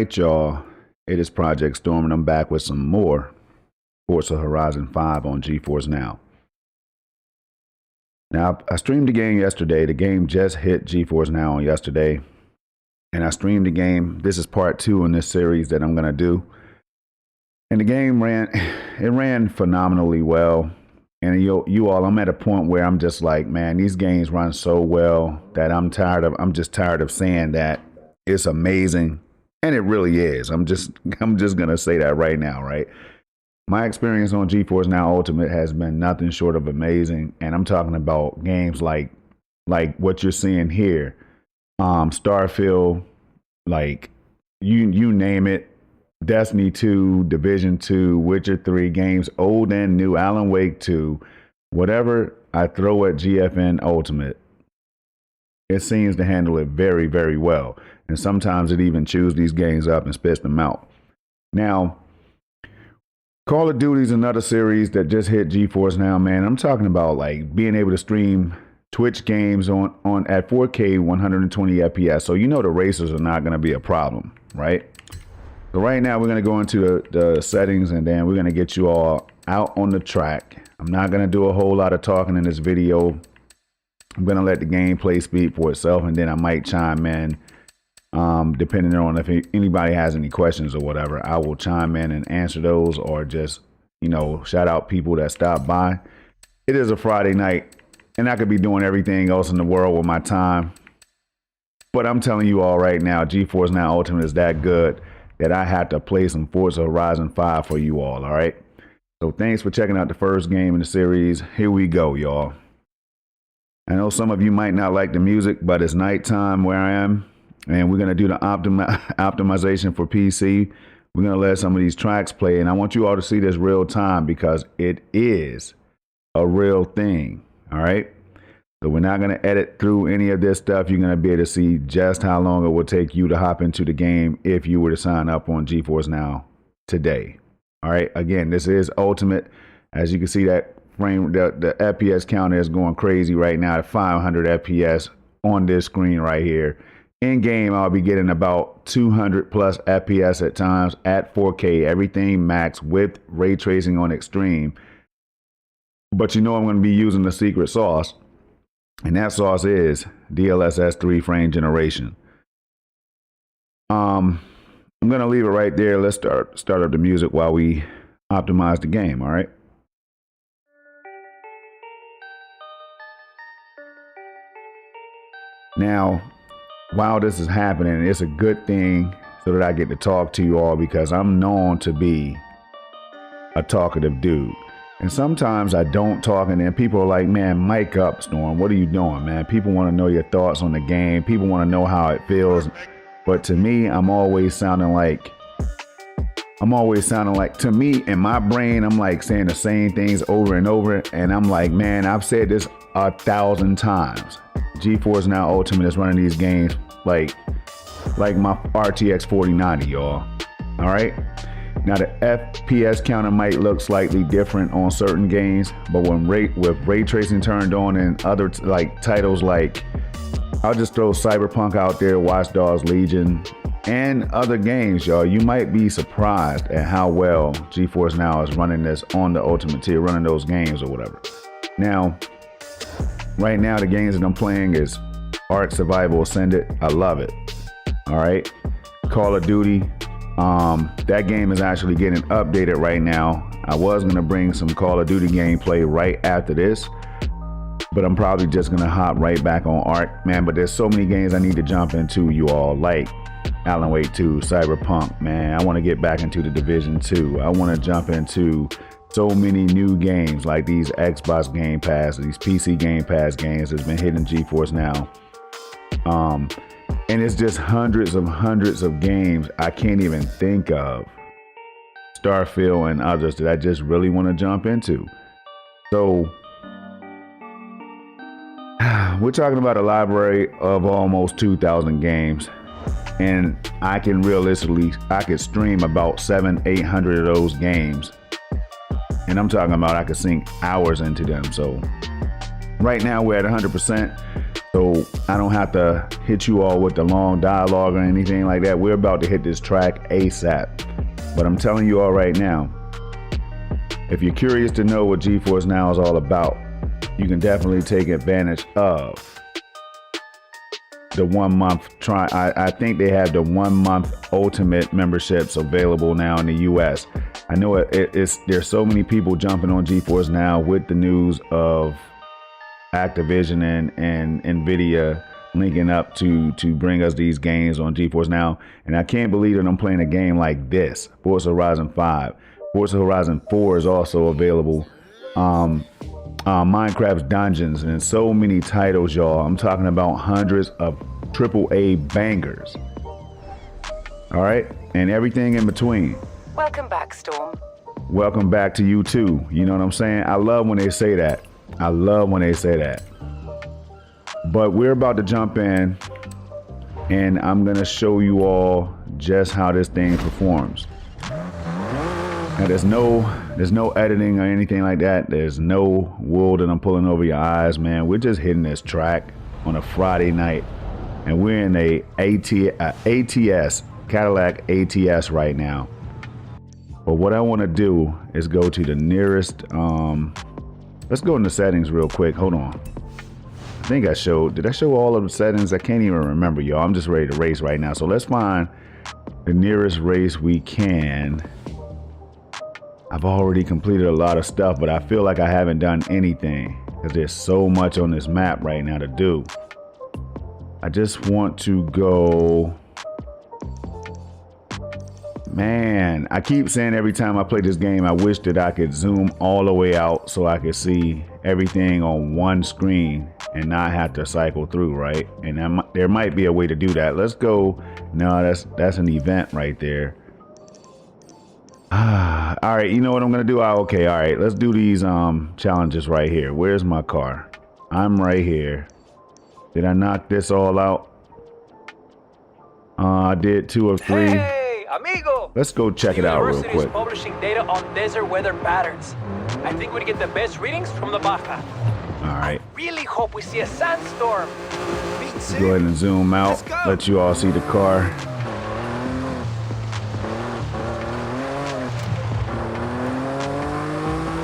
right, y'all. It is Project Storm, and I'm back with some more Forza Horizon 5 on GeForce Now. Now, I streamed the game yesterday. The game just hit GeForce Now on yesterday. And I streamed the game. This is part 2 in this series that I'm going to do. And the game ran phenomenally well. And you all, I'm at a point where I'm just like, man, these games run so well that I'm just tired of saying that it's amazing. And it really is. I'm just gonna say that right now, right? My experience on GeForce Now Ultimate has been nothing short of amazing, and I'm talking about games like what you're seeing here, Starfield, like you name it, Destiny 2, Division 2, Witcher 3, games old and new, Alan Wake 2, whatever I throw at GFN Ultimate, it seems to handle it very, very well. And sometimes it even chews these games up and spits them out. Now, Call of Duty is another series that just hit GeForce Now, man. I'm talking about like being able to stream Twitch games on at 4K 120 FPS. So you know the racers are not going to be a problem, right? So right now we're going to go into the settings, and then we're going to get you all out on the track. I'm not going to do a whole lot of talking in this video. I'm going to let the gameplay speak for itself, and then I might chime in. Depending on if anybody has any questions or whatever, I will chime in and answer those, or just, shout out people that stop by. It is a Friday night, and I could be doing everything else in the world with my time. But I'm telling you all right now, GeForce Now Ultimate is that good that I had to play some Forza Horizon 5 for you all right? So thanks for checking out the first game in the series. Here we go, y'all. I know some of you might not like the music, but it's nighttime where I am. And we're going to do the optimization for PC. We're going to let some of these tracks play. And I want you all to see this real time because it is a real thing. All right. So we're not going to edit through any of this stuff. You're going to be able to see just how long it will take you to hop into the game if you were to sign up on GeForce Now today. All right. Again, this is Ultimate. As you can see, that frame, the FPS counter is going crazy right now at 500 FPS on this screen right here. In game, I'll be getting about 200 plus FPS at times at 4K, everything max with ray tracing on extreme. But I'm going to be using the secret sauce, and that sauce is DLSS 3 frame generation. I'm going to leave it right there. Let's start up the music while we optimize the game, all right? Now, while this is happening, it's a good thing so that I get to talk to you all, because I'm known to be a talkative dude. And sometimes I don't talk, and then people are like, man, mic up, Storm. What are you doing, man? People want to know your thoughts on the game. People want to know how it feels. But to me, I'm always sounding like, to me, in my brain, I'm like saying the same things over and over. And I'm like, man, I've said this 1,000 times. GeForce Now Ultimate is running these games like my RTX 4090, y'all. All right. Now the FPS counter might look slightly different on certain games, but with ray tracing turned on and other titles like, I'll just throw Cyberpunk out there, Watch Dogs Legion, and other games, y'all, you might be surprised at how well GeForce Now is running this on the Ultimate tier, running those games or whatever. Now, right now, the games that I'm playing is Ark Survival Ascended. I love it. All right. Call of Duty. That game is actually getting updated right now. I was going to bring some Call of Duty gameplay right after this, but I'm probably just going to hop right back on Ark, man. But there's so many games I need to jump into, you all, like Alan Wake 2, Cyberpunk, man. I want to get back into the Division 2. I want to jump into so many new games like these Xbox Game Pass, these PC Game Pass games that's been hitting GeForce Now. And it's just hundreds of games I can't even think of. Starfield and others that I just really want to jump into. So we're talking about a library of almost 2,000 games. And I could stream about 700-800 of those games. And I'm talking about I could sink hours into them. So right now we're at 100%. So I don't have to hit you all with the long dialogue or anything like that. We're about to hit this track ASAP. But I'm telling you all right now, if you're curious to know what GeForce Now is all about, you can definitely take advantage of the 1 month try. I think they have the 1 month ultimate memberships available now in the US. I know there's so many people jumping on GeForce Now with the news of Activision and Nvidia linking up to bring us these games on GeForce Now. And I can't believe that I'm playing a game like this, Forza Horizon 5. Forza Horizon 4 is also available. Minecraft's Dungeons, and so many titles, y'all. I'm talking about hundreds of AAA bangers. All right, and everything in between. Welcome back, Storm. Welcome back to you too. You know what I'm saying? I love when they say that. I love when they say that. But we're about to jump in, and I'm gonna show you all just how this thing performs. Now there's no editing or anything like that. There's no wool that I'm pulling over your eyes, man. We're just hitting this track on a Friday night, and we're in a ATS, Cadillac ATS right now. But what I want to do is go to the nearest, let's go into settings real quick. Hold on. I think did I show all of the settings? I can't even remember, y'all. I'm just ready to race right now. So let's find the nearest race we can. I've already completed a lot of stuff, but I feel like I haven't done anything because there's so much on this map right now to do. I just want to go. Man, I keep saying every time I play this game, I wish that I could zoom all the way out so I could see everything on one screen and not have to cycle through, right? And there might be a way to do that. Let's go. No, that's an event right there. All right, you know what I'm gonna do? Okay, all right, let's do these challenges right here. Where's my car? I'm right here. Did I knock this all out? I did 2 of 3. Hey, amigo! Let's go check it out real quick. Is publishing data on desert weather patterns. I think we get the best readings from the Baja. All right. I really hope we see a sandstorm. Me too. Go ahead and zoom out. Let you all see the car.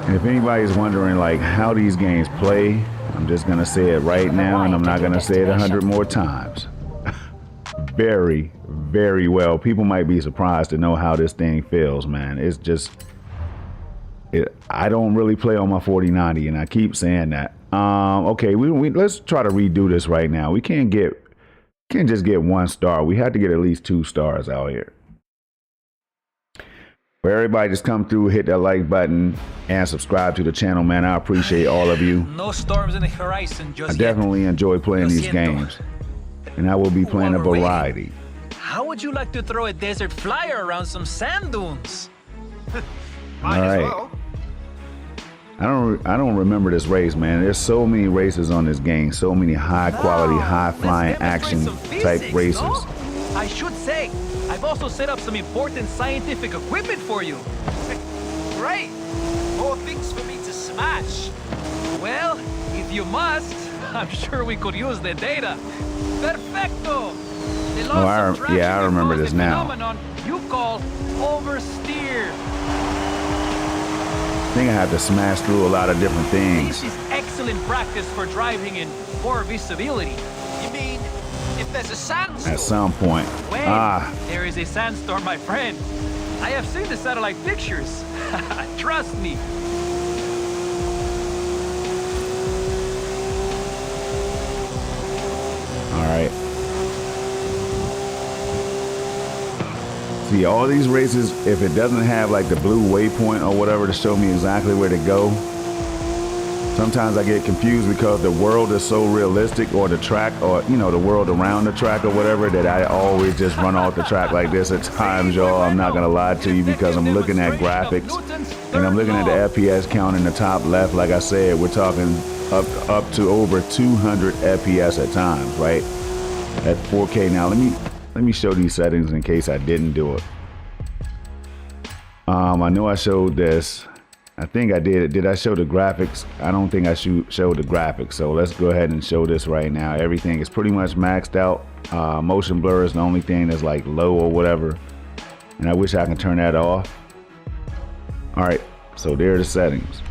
And if anybody's wondering like how these games play, I'm just gonna say it right now, and I'm not gonna say it 100 more times. Very, very well. People might be surprised to know how this thing feels, man. It's just, I don't really play on my 4090, and I keep saying that. Okay, let's try to redo this right now. We can't just get 1 star. We had to get at least 2 stars out here. For everybody just come through, hit that like button and subscribe to the channel, man. I appreciate all of you. No storms in the horizon just I definitely enjoy playing these games, and I will be playing a variety. How would you like to throw a desert flyer around some sand dunes? All right. I don't remember this race, man. There's so many races on this game, so many high quality, high flying action type races. No? I should say, I've also set up some important scientific equipment for you. Great! More things for me to smash. Well, if you must, I'm sure we could use the data. Perfecto! I remember this now. Phenomenon you call oversteer. I think I have to smash through a lot of different things. This is excellent practice for driving in poor visibility. You mean if there's a sandstorm? At some point. Wait, there is a sandstorm, my friend. I have seen the satellite pictures. Trust me. All right. See, all these races, if it doesn't have like the blue waypoint or whatever to show me exactly where to go, sometimes I get confused because the world is so realistic, or the track, or you know, the world around the track or whatever, that I always just run off the track like this at times, y'all. I'm not gonna lie to you, because I'm looking at graphics and I'm looking at the FPS count in the top left. Like I said, we're talking up to over 200 FPS at times, right? At 4K. Now let me show these settings in case I didn't do it. I know I showed this. I think I did. Did I show the graphics? I don't think I showed the graphics. So let's go ahead and show this right now. Everything is pretty much maxed out. Motion blur is the only thing that's like low or whatever. And I wish I can turn that off. All right, so there are the settings.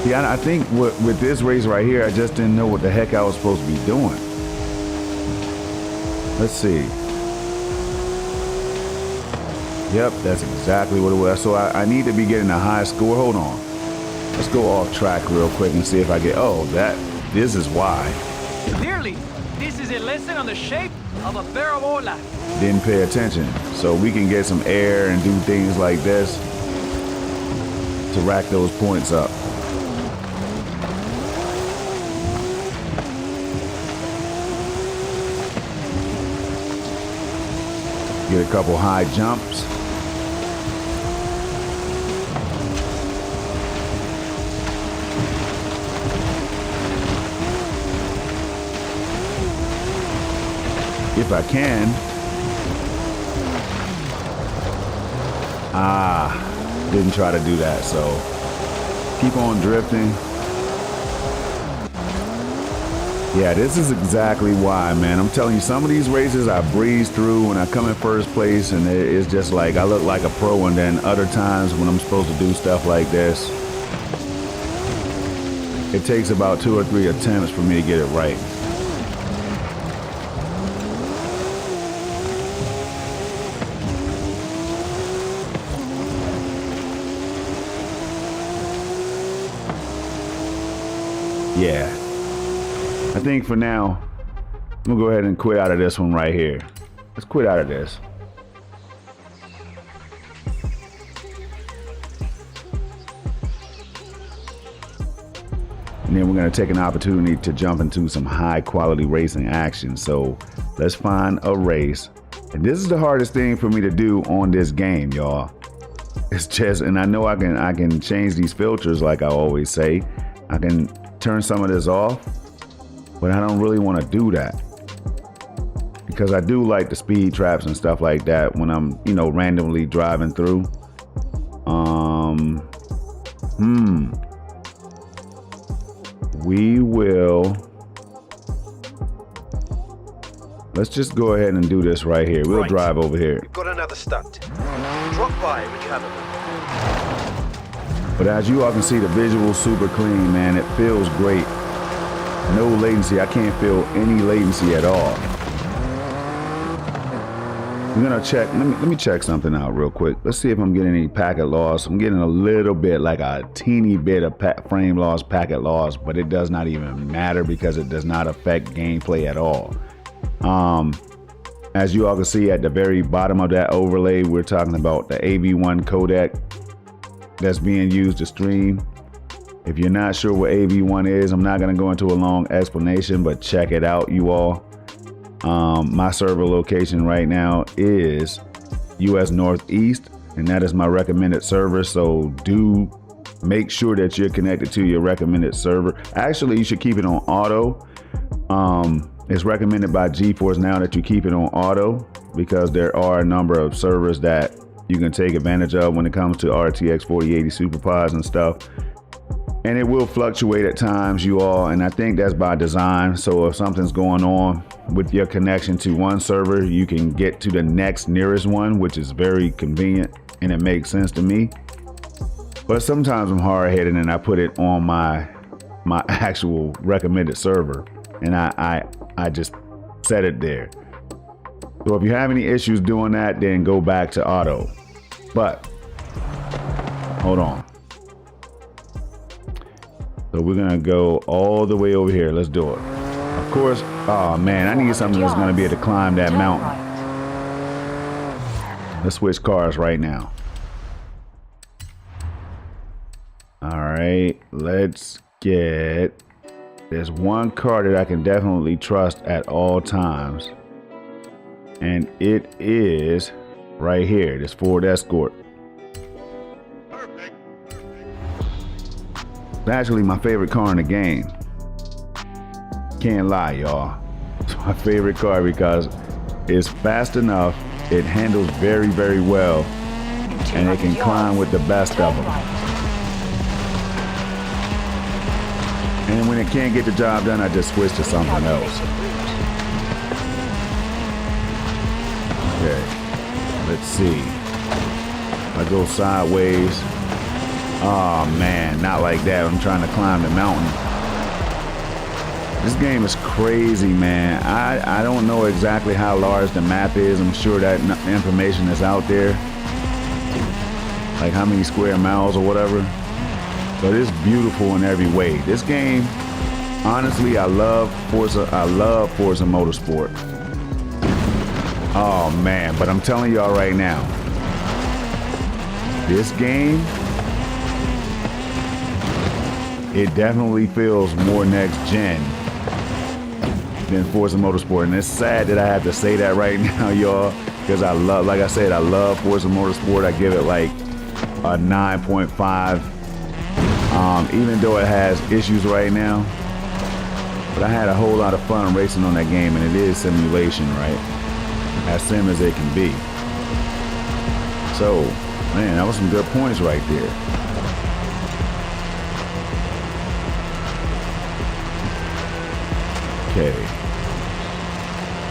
Yeah, I think with this race right here, I just didn't know what the heck I was supposed to be doing. Let's see. Yep, that's exactly what it was. So I need to be getting a high score. Hold on. Let's go off track real quick and see if I get, oh, this is why. Clearly, this is a lesson on the shape of a parabola. Didn't pay attention. So we can get some air and do things like this to rack those points up. Get a couple high jumps. If I can. Didn't try to do that, so keep on drifting. Yeah, this is exactly why, man. I'm telling you, some of these races I breeze through when I come in first place, and it's just like I look like a pro, and then other times when I'm supposed to do stuff like this, it takes about 2 or 3 attempts for me to get it right. Yeah. I think for now, I'm gonna go ahead and quit out of this one right here. Let's quit out of this. And then we're gonna take an opportunity to jump into some high quality racing action. So let's find a race. And this is the hardest thing for me to do on this game, y'all. It's just, and I know I can change these filters like I always say. I can turn some of this off. But I don't really want to do that because I do like the speed traps and stuff like that when I'm, randomly driving through. We will. Let's just go ahead and do this right here. We'll drive over here. We've got another stunt. Drop by when you have a. But as you all can see, the visual's super clean, man. It feels great. No latency. I can't feel any latency at all. I'm gonna check. Let me check something out real quick. Let's see if I'm getting any packet loss. I'm getting a little bit, like a teeny bit of frame loss, packet loss, but it does not even matter because it does not affect gameplay at all. As you all can see at the very bottom of that overlay, we're talking about the AV1 codec that's being used to stream. If you're not sure what AV1 is, I'm not going to go into a long explanation, but check it out, you all. My server location right now is US Northeast, and that is my recommended server. So do make sure that you're connected to your recommended server. Actually, you should keep it on auto. It's recommended by GeForce now that you keep it on auto because there are a number of servers that you can take advantage of when it comes to RTX 4080 SuperPods and stuff. And it will fluctuate at times, you all, and I think that's by design. So if something's going on with your connection to one server, you can get to the next nearest one, which is very convenient and it makes sense to me. But sometimes I'm hard-headed and I put it on my actual recommended server, and I just set it there. So if you have any issues doing that, then go back to auto. But hold on. So we're gonna go all the way over here. Let's do it. Of course, oh man, I need something that's gonna be able to climb that mountain. Let's switch cars right now. All right, let's get, there's one car that I can definitely trust at all times. And it is right here, this Ford Escort. It's actually my favorite car in the game. Can't lie, y'all. It's my favorite car because it's fast enough, it handles very, very well, and it can climb with the best of them. And when it can't get the job done, I just switch to something else. Okay, let's see. I go sideways. Oh man, not like that. I'm trying to climb the mountain. This game is crazy, man. I don't know exactly how large the map is. I'm sure that information is out there, like how many square miles or whatever. But it's beautiful in every way. This game, honestly, I love Forza. I love Forza Motorsport. Oh man, but I'm telling y'all right now, this game, it definitely feels more next gen than Forza Motorsport. And it's sad that I have to say that right now, y'all, because I love, like I said, I love Forza Motorsport. I give it like a 9.5. Even though it has issues right now, but I had a whole lot of fun racing on that game, and it is simulation, right? As sim as it can be. So, man, that was some good points right there. Okay.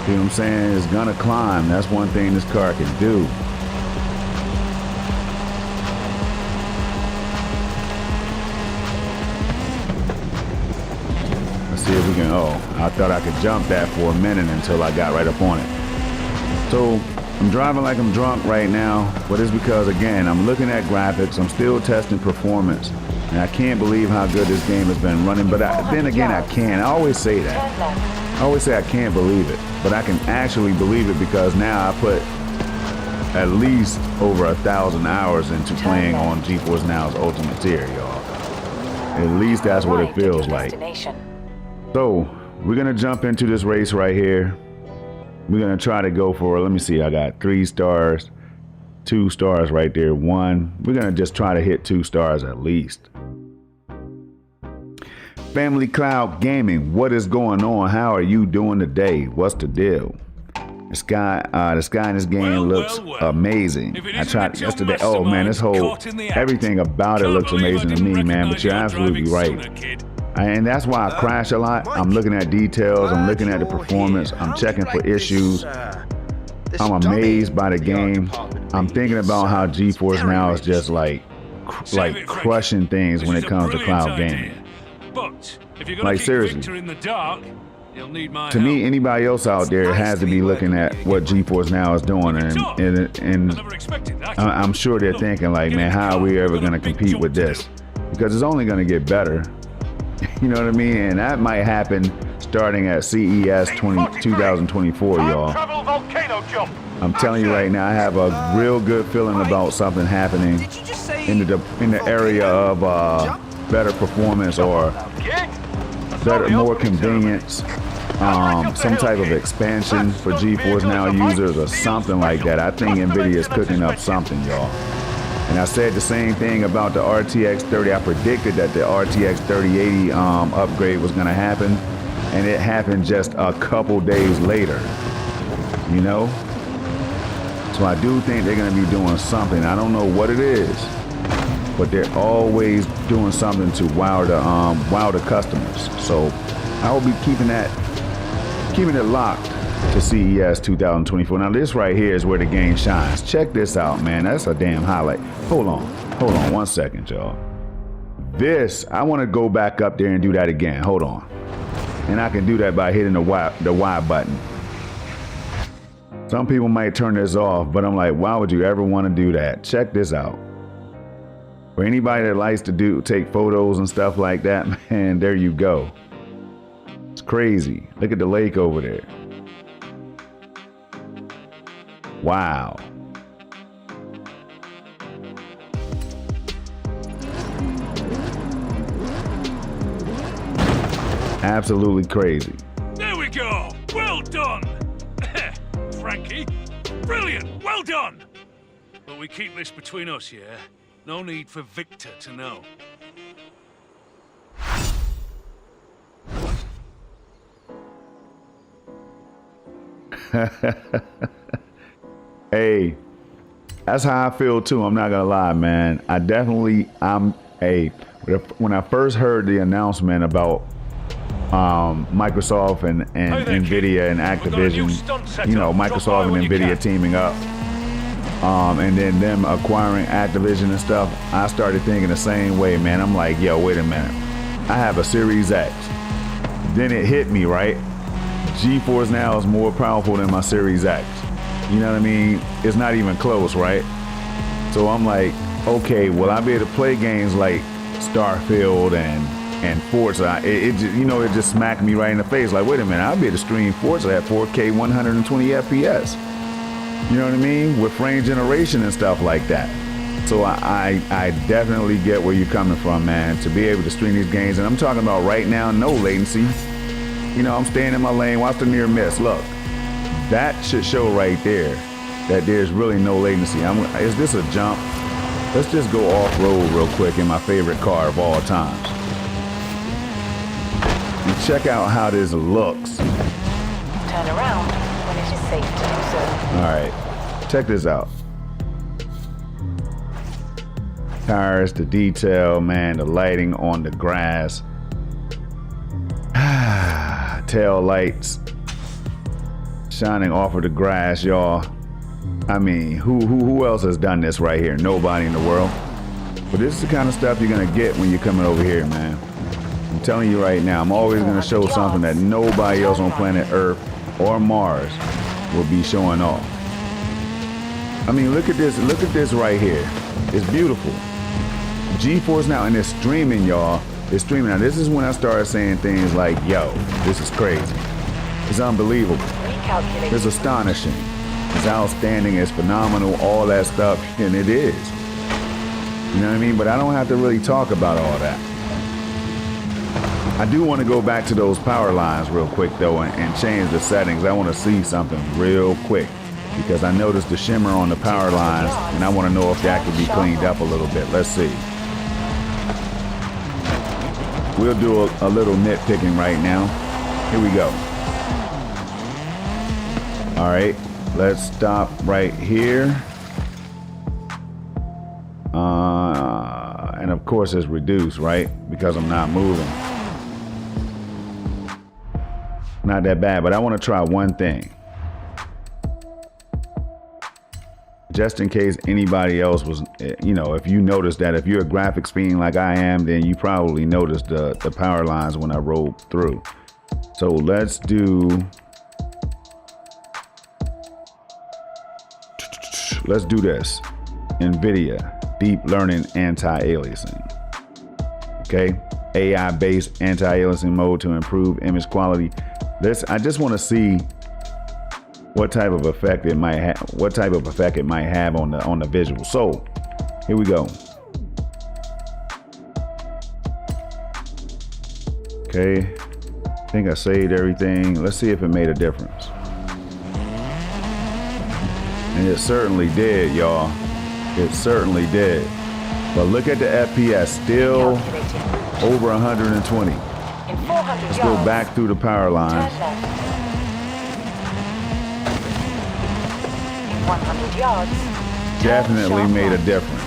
See what I'm saying? It's gonna climb. That's one thing this car can do. See if we can, oh, I thought I could jump that for a minute until I got right up on it. So I'm driving like I'm drunk right now, but it's because, again, I'm looking at graphics, I'm still testing performance, and I can't believe how good this game has been running, but then again, I can. I always say that. I always say I can't believe it, but I can actually believe it because now I put at least over 1,000 hours into playing on GeForce Now's Ultimate Tier, y'all. At least that's what it feels like. So, we're going to jump into this race right here. We're going to try to go for, let me see, I got 3 stars, 2 stars right there, 1. We're going to just try to hit 2 stars at least. Family Cloud Gaming, what is going on? How are you doing today? What's the deal? The sky in this game looks amazing. I tried yesterday. Oh man, this whole, everything about it looks amazing to me, man, but you're absolutely right. And that's why I crash a lot. I'm looking at details, I'm looking at the performance, I'm checking for issues. I'm amazed by the game. I'm thinking about how GeForce Now is just like crushing things when it comes to cloud gaming. Like seriously. To me, anybody else out there has to be looking at what GeForce Now is doing, and I'm sure they're thinking like, man, how are we ever going to compete with this? Because it's only going to get better. You know what I mean? And that might happen starting at CES 2024, y'all. I'm telling you right now, I have a real good feeling about something happening in the area of better performance or better, more convenience, some type of expansion for GeForce Now users or something like that. I think NVIDIA is cooking up something, y'all. And I said the same thing about the RTX 30. I predicted that the RTX 3080 upgrade was going to happen, and it happened just a couple days later, you know? So I do think they're going to be doing something. I don't know what it is, but they're always doing something to wow the customers. So I will be keeping it locked to CES 2024. Now this right here is where the game shines. Check this out, man. That's a damn highlight. Hold on 1 second, y'all. This, I want to go back up there and do that again. Hold on. And I can do that by hitting the Y button. Some people might turn this off, but I'm like, why would you ever want to do that? Check this out. For anybody that likes to take photos and stuff like that, man, there you go. It's crazy. Look at the lake over there. Wow. Absolutely crazy. There we go. Well done. Frankie. Brilliant. Well done. But we keep this between us, yeah? No need for Victor to know. Hey, That's how I feel too. I'm not gonna lie, man. When I first heard the announcement about Microsoft and Nvidia and Activision, you know, Microsoft and Nvidia teaming up, and then them acquiring Activision and stuff, I started thinking the same way, man. I'm like, yo, wait a minute. I have a Series X. Then it hit me, right? GeForce now is more powerful than my Series X. You know what I mean? It's not even close, right? So I'm like, okay, will I be able to play games like Starfield and Forza? It just smacked me right in the face. Like, wait a minute, I'll be able to stream Forza at 4K 120 FPS. You know what I mean? With frame generation and stuff like that. So I definitely get where you're coming from, man, to be able to stream these games. And I'm talking about right now, no latency. You know, I'm staying in my lane. Watch the near miss. Look, that should show right there that there's really no latency. Is this a jump? Let's just go off-road real quick in my favorite car of all times. And check out how this looks. Turn around when it is safe to do so. All right, check this out. Tires, the detail, man, the lighting on the grass. Tail lights shining off of the grass, y'all. I mean, who else has done this right here? Nobody in the world. But this is the kind of stuff you're gonna get when you're coming over here, man. I'm telling you right now, I'm always gonna show something that nobody else on planet Earth or Mars will be showing off. I mean, look at this right here. It's beautiful. GeForce Now, and it's streaming, y'all. It's streaming. Now, this is when I started saying things like, yo, this is crazy. It's unbelievable. It's astonishing. It's outstanding. It's phenomenal. All that stuff. And it is. You know what I mean? But I don't have to really talk about all that. I do want to go back to those power lines real quick, though, and change the settings. I want to see something real quick because I noticed the shimmer on the power lines, and I want to know if that could be cleaned up a little bit. Let's see. We'll do a little nitpicking right now. Here we go. All right, let's stop right here. And of course it's reduced, right? Because I'm not moving. Not that bad, but I want to try one thing. Just in case anybody else was, you know, if you noticed that, if you're a graphics fiend like I am, then you probably noticed the power lines when I rolled through. So let's do this. NVIDIA Deep Learning Anti-Aliasing. Okay, AI-based anti-aliasing mode to improve image quality. I just want to see what type of effect it might have. What type of effect it might have on the visual. So here we go. Okay, I think I saved everything. Let's see if it made a difference. And it certainly did, y'all. It certainly did. But look at the FPS, still over 120. Let's go back through the power lines. 100 yards. Definitely made a difference.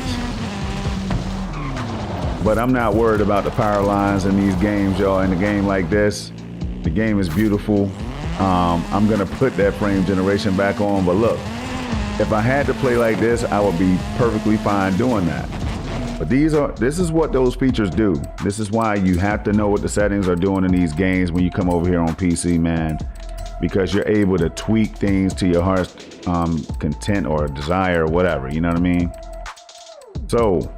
But I'm not worried about the power lines in these games, y'all. In a game like this, the game is beautiful. I'm gonna put that frame generation back on, but look, if I had to play like this, I would be perfectly fine doing that. But this is what those features do. This is why you have to know what the settings are doing in these games when you come over here on PC, man. Because you're able to tweak things to your heart's content or desire or whatever, you know what I mean? So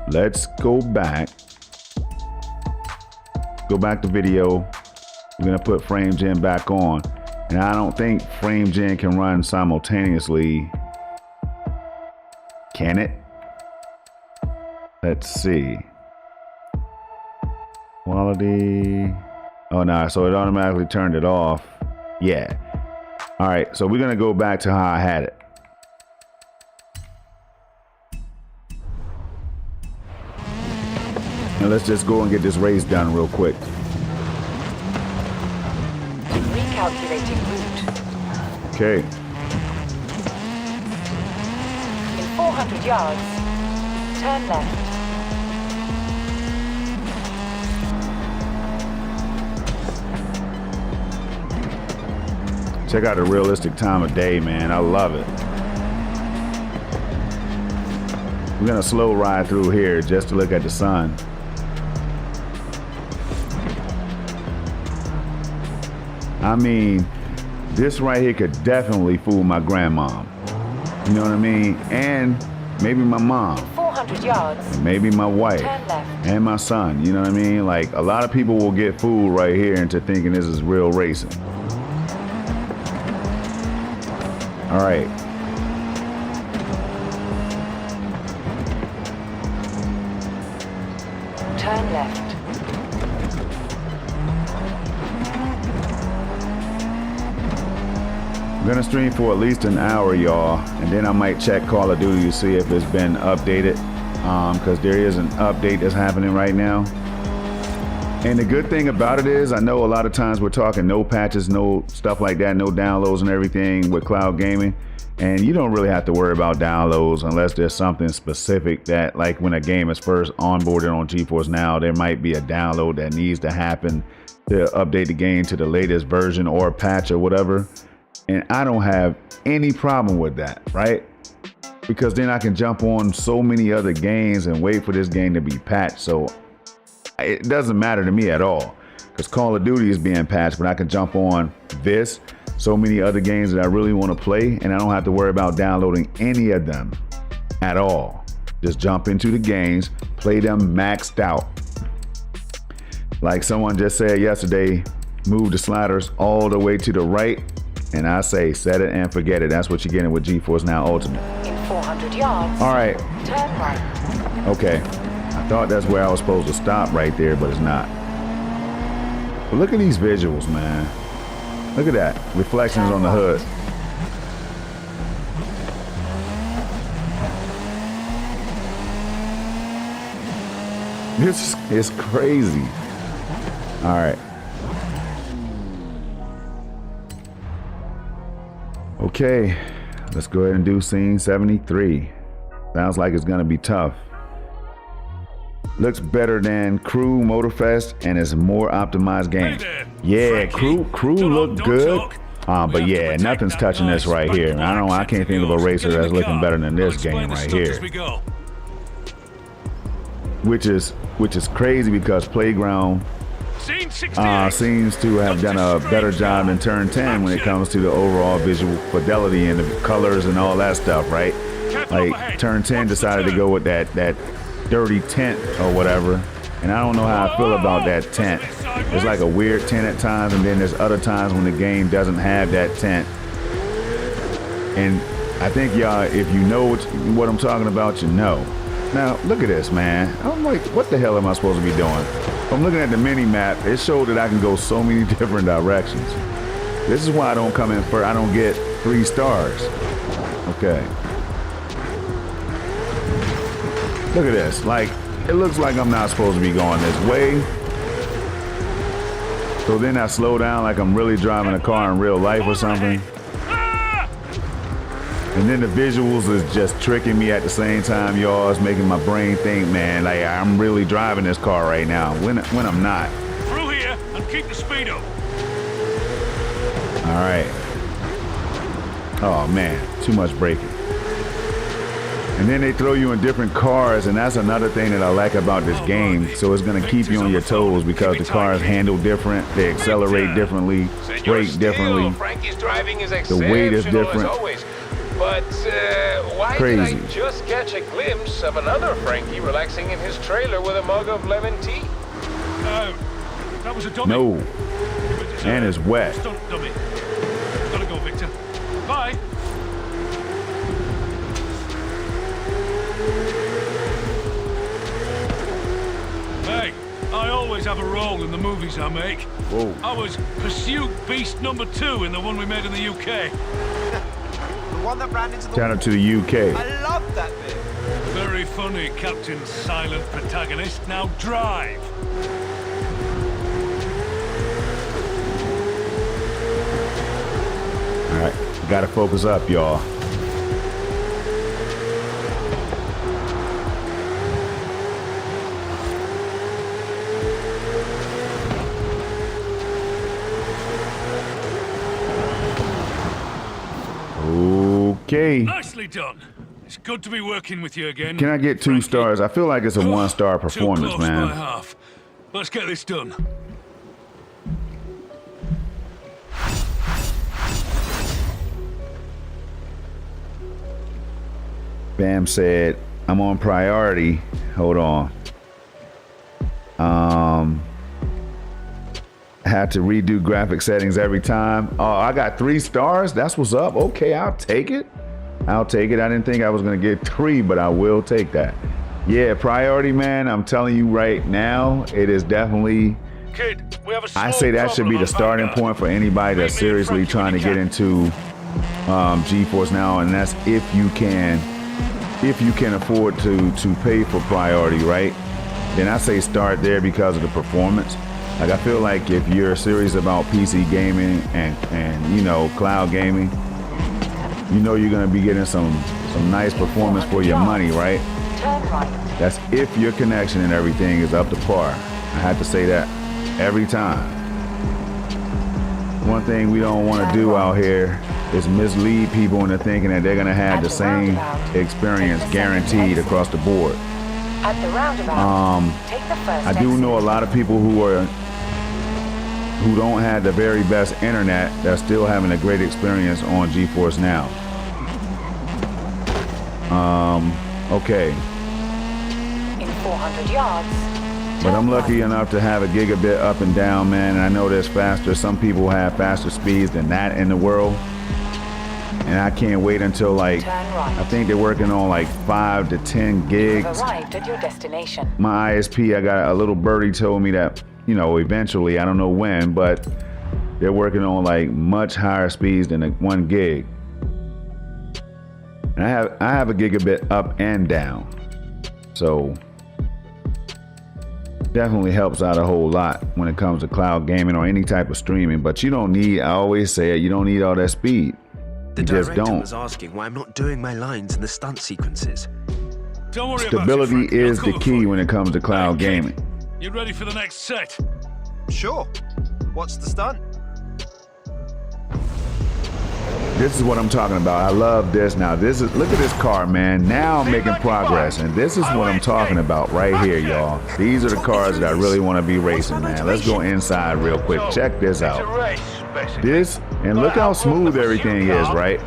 let's go back to video. We're gonna put frame gen back on. And I don't think frame gen can run simultaneously. Can it? Let's see. Quality. Oh no, so it automatically turned it off. Yeah. All right, so we're gonna go back to how I had it. And let's just go and get this race done real quick. Recalculating route. Okay. 400 yards. Turn left. Check out the realistic time of day, man. I love it. We're gonna slow ride through here just to look at the sun. I mean, this right here could definitely fool my grandmom. You know what I mean? And maybe my mom. 400 yards. And maybe my wife. Turn left. And my son. You know what I mean? Like, a lot of people will get fooled right here into thinking this is real racing. All right. Turn left. I'm gonna stream for at least an hour, y'all, and then I might check Call of Duty to see if it's been updated, because there is an update that's happening right now. And the good thing about it is, I know a lot of times we're talking no patches, no stuff like that, no downloads and everything with cloud gaming. And you don't really have to worry about downloads unless there's something specific that, like when a game is first onboarded on GeForce Now, there might be a download that needs to happen to update the game to the latest version or patch or whatever. And I don't have any problem with that, right? Because then I can jump on so many other games and wait for this game to be patched. So it doesn't matter to me at all, because Call of Duty is being patched, but I can jump on this, so many other games that I really want to play, and I don't have to worry about downloading any of them at all. Just jump into the games, play them maxed out. Like someone just said yesterday, move the sliders all the way to the right, and I say set it and forget it. That's what you're getting with GeForce Now Ultimate. In 400 yards. All right. Turn right. Okay. I thought that's where I was supposed to stop right there, but it's not. But look at these visuals, man. Look at that. Reflections on the hood. This is crazy. All right. Okay. Let's go ahead and do scene 73. Sounds like it's going to be tough. Looks better than Crew Motorfest and is a more optimized game. Yeah, Crew looked good. But yeah, nothing's touching this right here. I can't think of a racer that's looking better than this game right here. Which is crazy because Playground seems to have done a better job in Turn 10 when it comes to the overall visual fidelity and the colors and all that stuff, right? Like Turn 10 decided to go with that dirty tint or whatever, and I don't know how I feel about that tint. It's like a weird tint at times, and then there's other times when the game doesn't have that tint. And I think y'all, if you know what I'm talking about, you know. Now look at this, man. I'm like, what the hell am I supposed to be doing? I'm looking at the mini map. It showed that I can go so many different directions. This is why I don't come in first. I don't get 3 stars. Okay. Look at this. Like, it looks like I'm not supposed to be going this way. So then I slow down like I'm really driving a car in real life or something. And then the visuals is just tricking me at the same time, y'all. It's making my brain think, man, like I'm really driving this car right now when I'm not. Through here and keep the speed up. All right. Oh man, too much braking. And then they throw you in different cars, and that's another thing that I like about this game. So it's gonna keep you on your toes because the cars handle different, they accelerate differently, brake differently. Frankie's driving is The weight is different. as always. But why Crazy. did I just catch a glimpse of another Frankie relaxing in his trailer with a mug of lemon tea? That was a dummy. No, It's and it's wet. Stunt dummy. Gotta go, Victor. Bye. Hey, I always have a role in the movies I make. Whoa. I was Pursuit Beast number 2 in the one we made in the UK. The one that ran into the Shout out to the UK. I love that bit. Very funny, Captain Silent Protagonist. Now drive. All right, gotta focus up, y'all. Okay. Nicely done. It's good to be working with you again. Can I get 2 Frankie. stars? I feel like it's a 1-star Too performance, close by man. half. Let's get this done. Bam said, I'm on priority. Hold on. I had to redo graphic settings every time. Oh, I got 3 stars. That's what's up. Okay, I'll take it. I'll take it. I didn't think I was going to get 3, but I will take that. Yeah, priority, man. I'm telling you right now, it is definitely. Kid, we have a I say that should be the starting point for anybody that's seriously trying to get into GeForce now, and that's if you can afford to pay for priority, right? Then I say start there because of the performance. Like I feel like if you're serious about PC gaming and you know cloud gaming, you know you're gonna be getting some nice performance for your money, right? Turn right. That's if your connection and everything is up to par. I had to say that every time. One thing we don't want to do out here is mislead people into thinking that they're going to have the same experience guaranteed across the board. At the roundabout, take the first I do exit. know a lot of people who don't have the very best internet that's still having a great experience on GeForce Now. Okay. In 400 yards. But I'm turn lucky right. enough to have a gigabit up and down, man, and I know there's faster. Some people have faster speeds than that in the world. And I can't wait until like, Turn right. I think they're working on like 5 to 10 gigs. You've arrived at your destination. My ISP, I got a little birdie told me that, you know, eventually, I don't know when, but they're working on like much higher speeds than 1 gig. And I have a gigabit up and down. So definitely helps out a whole lot when it comes to cloud gaming or any type of streaming. But you don't need, I always say it, you don't need all that speed. The You just director don't. was asking why I'm not doing my lines in the stunt sequences. Don't worry Stability about it, Frankie. is I'll the cover key for when you. it comes to cloud Hey, kid, gaming. You ready for the next set? Sure. What's the stunt? This is what I'm talking about. I love this. Now, this is, look at this car, man. Now I'm making progress, and this is what I'm talking about right here, y'all. These are the cars that I really want to be racing, man. Let's go inside real quick. Check this It's a out. race, basically. This, and look how smooth everything is, right?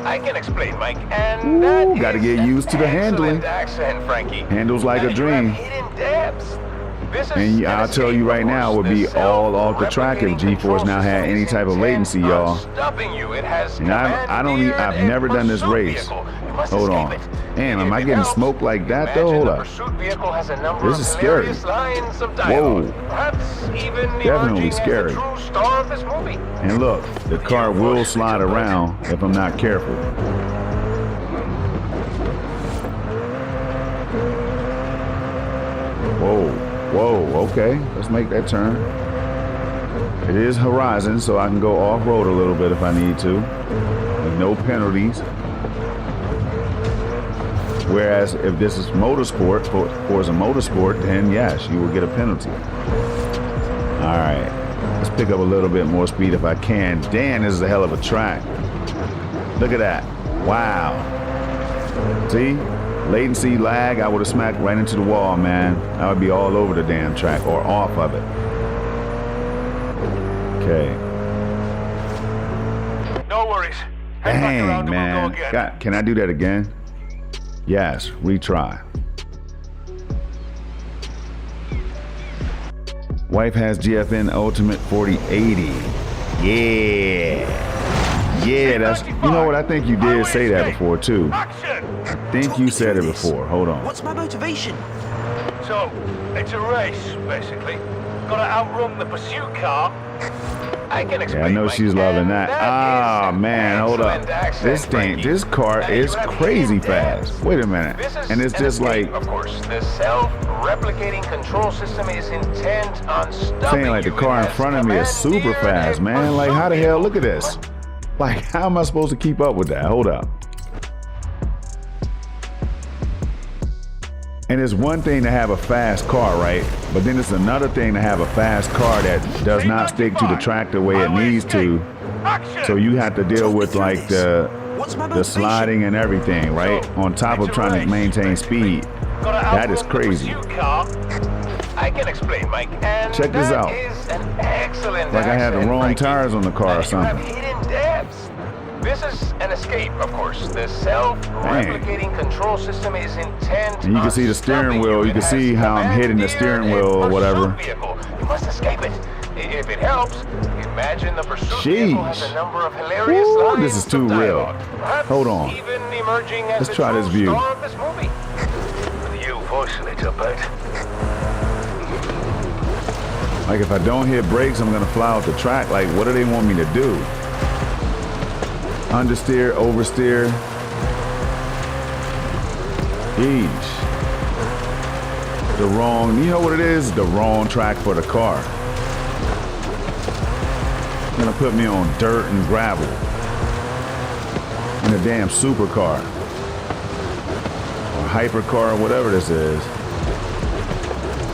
I can explain, Mike. And that Ooh, gotta is get an used to the handling. excellent accent, Frankie. Handles like Now a you dream. have hidden depths. This is And I'll tell you right now, it would be all off the track if GeForce Now had any type of latency, y'all. And I've never done this race. Hold on. Damn, am I getting smoked like that though? Hold up. This is scary. Whoa. Definitely scary. And look, the car will slide around if I'm not careful. Whoa, whoa, okay. Let's make that turn. It is Horizon, so I can go off-road a little bit if I need to. With no penalties. Whereas if this is Motorsport, Forza Motorsport, then yes, you will get a penalty. All right, let's pick up a little bit more speed if I can. Damn, this is a hell of a track. Look at that. Wow. See? Latency, lag, I would have smacked right into the wall, man. I would be all over the damn track or off of it. Okay. No worries. Head back around Dang, and we'll go man. again. God, can I do that again? Yes, retry. Wife has GFN Ultimate 4080. Yeah. Yeah, that's, you know what, I think you did say that before too. Action! I think you said it before. Hold on. What's my motivation? So, it's a race, basically. Gotta outrun the pursuit car. I can explain. Yeah, I know Mike, she's loving and that. is Ah, an man, hold up. excellent accent, This thing, Frankie. this car Now, is you have crazy hidden depths. fast. Wait a minute. This is And it's an just escape, like, of course, the self-replicating control system is intent on stopping saying like the you. car It in has front of me is super commandeered fast, a man. Like, how the pursuit hell? Look at vehicle. this. Like, how am I supposed to keep up with that? Hold up. And it's one thing to have a fast car, right? But then it's another thing to have a fast car that does not stick to the track the way it needs to. Action! So you have to deal with like the What's my the motivation? sliding and everything, right? On top of trying to maintain speed. That is crazy. I can explain, Mike. And Check this out. Is an excellent Like I had the accent, wrong Frankie. tires on the car or You have something. hidden depths. This is an escape, of course. The self-replicating control system is intent. And you can see the steering wheel. You can see how I'm hitting the steering wheel or whatever. You must escape it. If it helps, imagine the pursuit vehicle has a number of hilarious Ooh, lines this is too of real. dialogue. Perhaps Hold on. even emerging as Let's the try true this view. star of this movie. You voicing it a bit. Like if I don't hit brakes, I'm gonna fly off the track. Like what do they want me to do? Understeer, oversteer. Eesh. The wrong, you know what it is? The wrong track for the car. It's gonna put me on dirt and gravel. In a damn supercar. Or hypercar, whatever this is.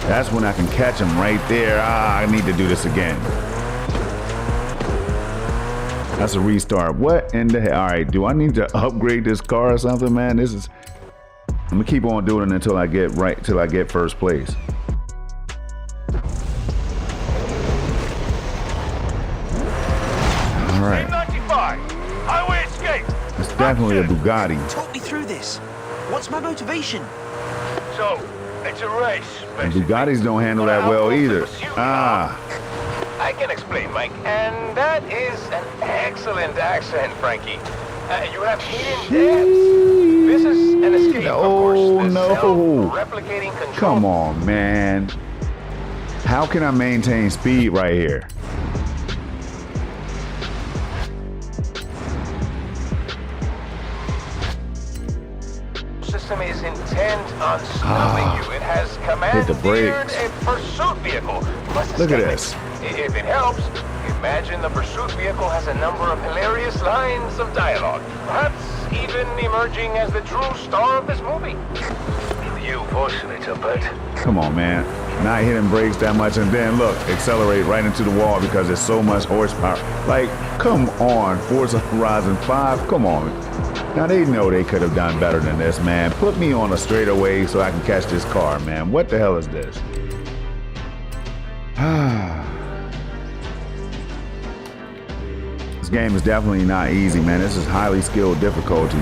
That's when I can catch him right there. I need to do this again. That's a restart. What in the hell? All right, do I need to upgrade this car or something, man? This is, I'm gonna keep on doing it until I get till I get first place. All right. 95, highway escape. It's definitely a Bugatti. Talk me through this. What's my motivation? So, it's a race, And basically. Bugattis don't handle that well either. I can explain, Mike. And that is an excellent accent, Frankie. You have hidden depths. This is an escape, of course. The no. self-replicating control. Come on, man. How can I maintain speed right here? System is intent on stopping you. It has Hit the commandeered brakes. a pursuit vehicle. You must Look at escape this. it. If it helps, imagine the pursuit vehicle has a number of hilarious lines of dialogue. Perhaps even emerging as the true star of this movie. You voicing it a bit. Come on, man. Not hitting brakes that much and then look, accelerate right into the wall because there's so much horsepower. Like, come on, Forza Horizon 5, come on. Now they know they could have done better than this, man. Put me on a straightaway so I can catch this car, man. What the hell is this? This game is definitely not easy, man. This is highly skilled difficulty.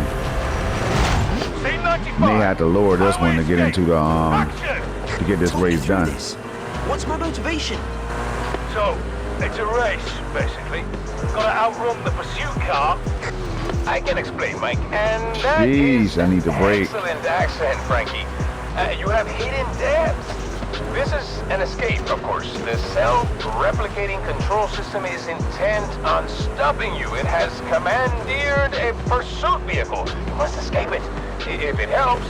May have to lower this one to get into the to get this Talk me race through done. this. What's my motivation? So, it's a race, basically. Gotta outrun the pursuit car. I can explain, Mike. And that is Jeez, I need to brake. excellent accent, Frankie. You have hidden depths. This is an escape, of course. The self-replicating control system is intent on stopping you. It has commandeered a pursuit vehicle. You must escape it. If it helps,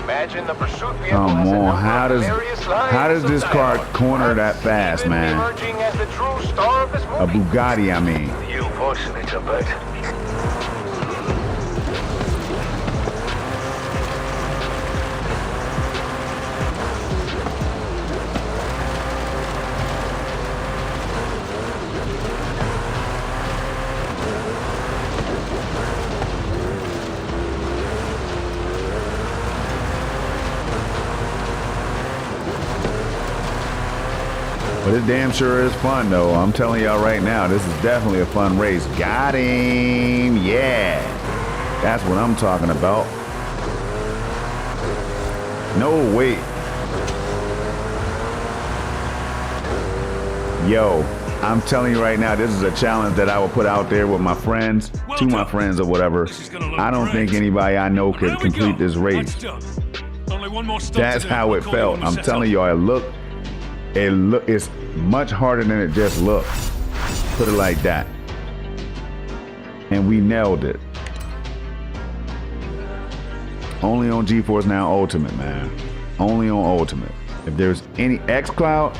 imagine the pursuit vehicle Come has a on, number how of does- hilarious lines how does of this car dialogue. corner that fast, Even man? emerging as the true star of this A movie. Bugatti, I mean. You voicing it a bit. But it damn sure is fun, though. I'm telling y'all right now, this is definitely a fun race. Got him. Yeah. That's what I'm talking about. No, wait. Yo, I'm telling you right now, this is a challenge that I will put out there with my friends, Well to my done. friends friends or whatever. This is gonna look I don't great. think anybody I know could There we complete go. this race. That's done. Only one more stop That's to do. how We'll it call you felt. when we I'm set telling up. y'all, it's much harder than it just looks. Put it like that. And we nailed it. Only on GeForce Now Ultimate, man. Only on Ultimate. If there's any xCloud,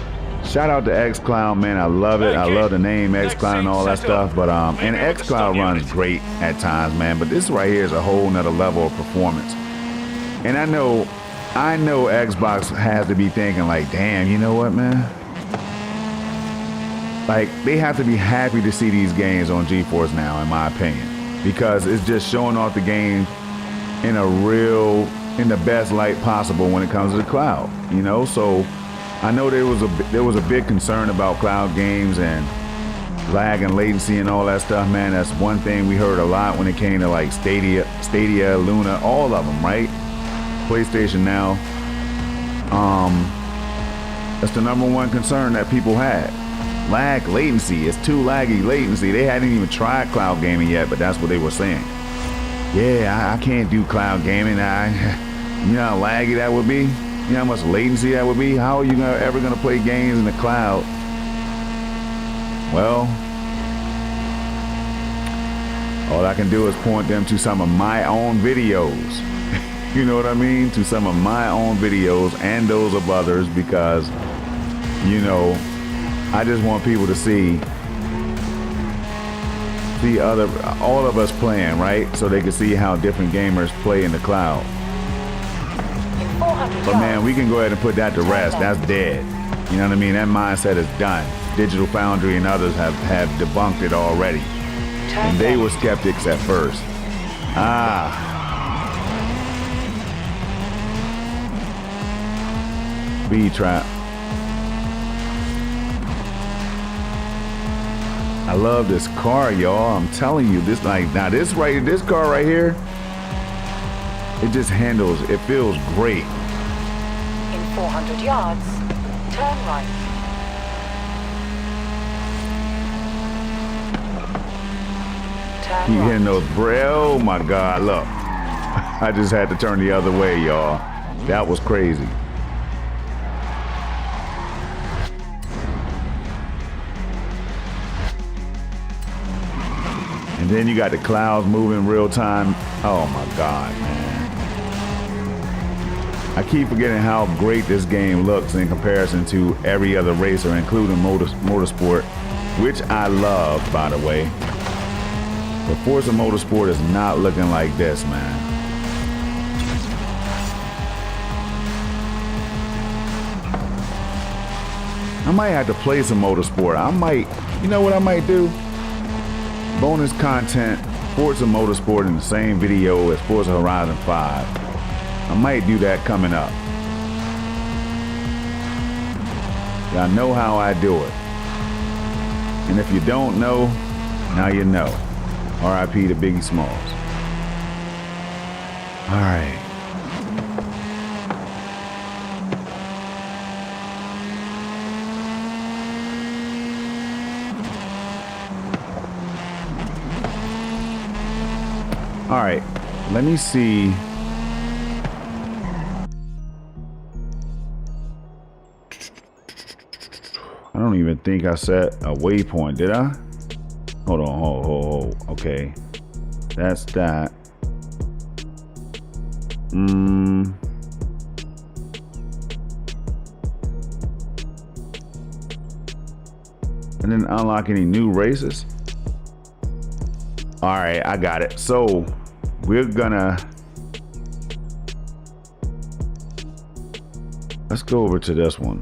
shout out to xCloud, man. I love it. I love the name xCloud and all that stuff. But and xCloud runs great at times, man. But this right here is a whole nother level of performance. And I know Xbox has to be thinking like, damn, you know what, man? Like, they have to be happy to see these games on GeForce Now, in my opinion. because it's just showing off the game in the best light possible when it comes to the cloud, you know. So I know there was a big concern about cloud games and lag and latency and all that stuff, man. That's one thing we heard a lot when it came to like Stadia, Luna, all of them, right? PlayStation Now. That's the number one concern that people had. Lag, latency. It's too laggy, latency. They hadn't even tried cloud gaming yet, but that's what they were saying. Yeah, I can't do cloud gaming. You know how laggy that would be? You know how much latency that would be? How are you ever gonna play games in the cloud? Well, all I can do is point them to some of my own videos. You know what I mean? To some of my own videos and those of others, because, you know, I just want people to see all of us playing, right? So they can see how different gamers play in the cloud. But man, we can go ahead and put that to rest. That's dead. You know what I mean? That mindset is done. Digital Foundry and others have debunked it already. And they were skeptics at first. B-Trap. I love this car, y'all. I'm telling you, this car right here, it just handles, it feels great. In 400 yards, turn right. Keep hitting those oh my God, look. I just had to turn the other way, y'all. That was crazy. And then you got the clouds moving real time. Oh my God, man. I keep forgetting how great this game looks in comparison to every other racer, including Motorsport, which I love, by the way. But Forza Motorsport is not looking like this, man. I might have to play some Motorsport. You know what I might do? Bonus content, Forza Motorsport in the same video as Forza Horizon 5. I might do that coming up. Y'all know how I do it. And if you don't know, now you know. R.I.P. to Biggie Smalls. All right. All right, let me see. I don't even think I set a waypoint, did I? Hold on, hold. Okay, that's that. And then unlock any new races. All right, I got it. So let's go over to this one.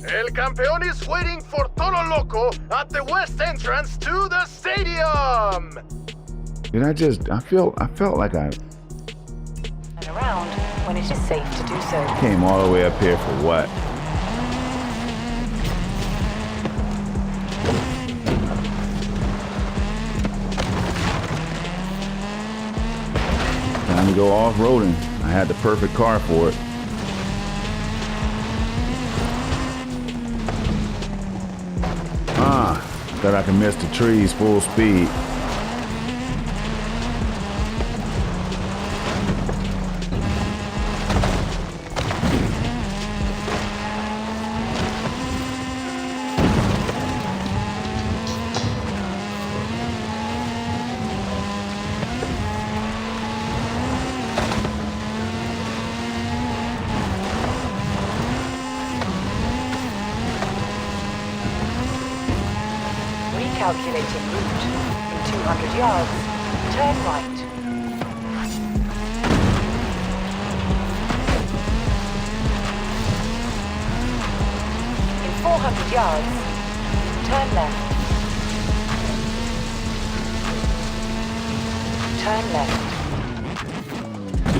El Campeón is waiting for Toro Loco at the west entrance to the stadium. Did I felt like I And around when it is safe to do so. came all the way up here for what? Time to go off-roading. I had the perfect car for it. Thought I could miss the trees full speed. Calculating route. In 200 yards, turn right. In 400 yards, turn left. Turn left.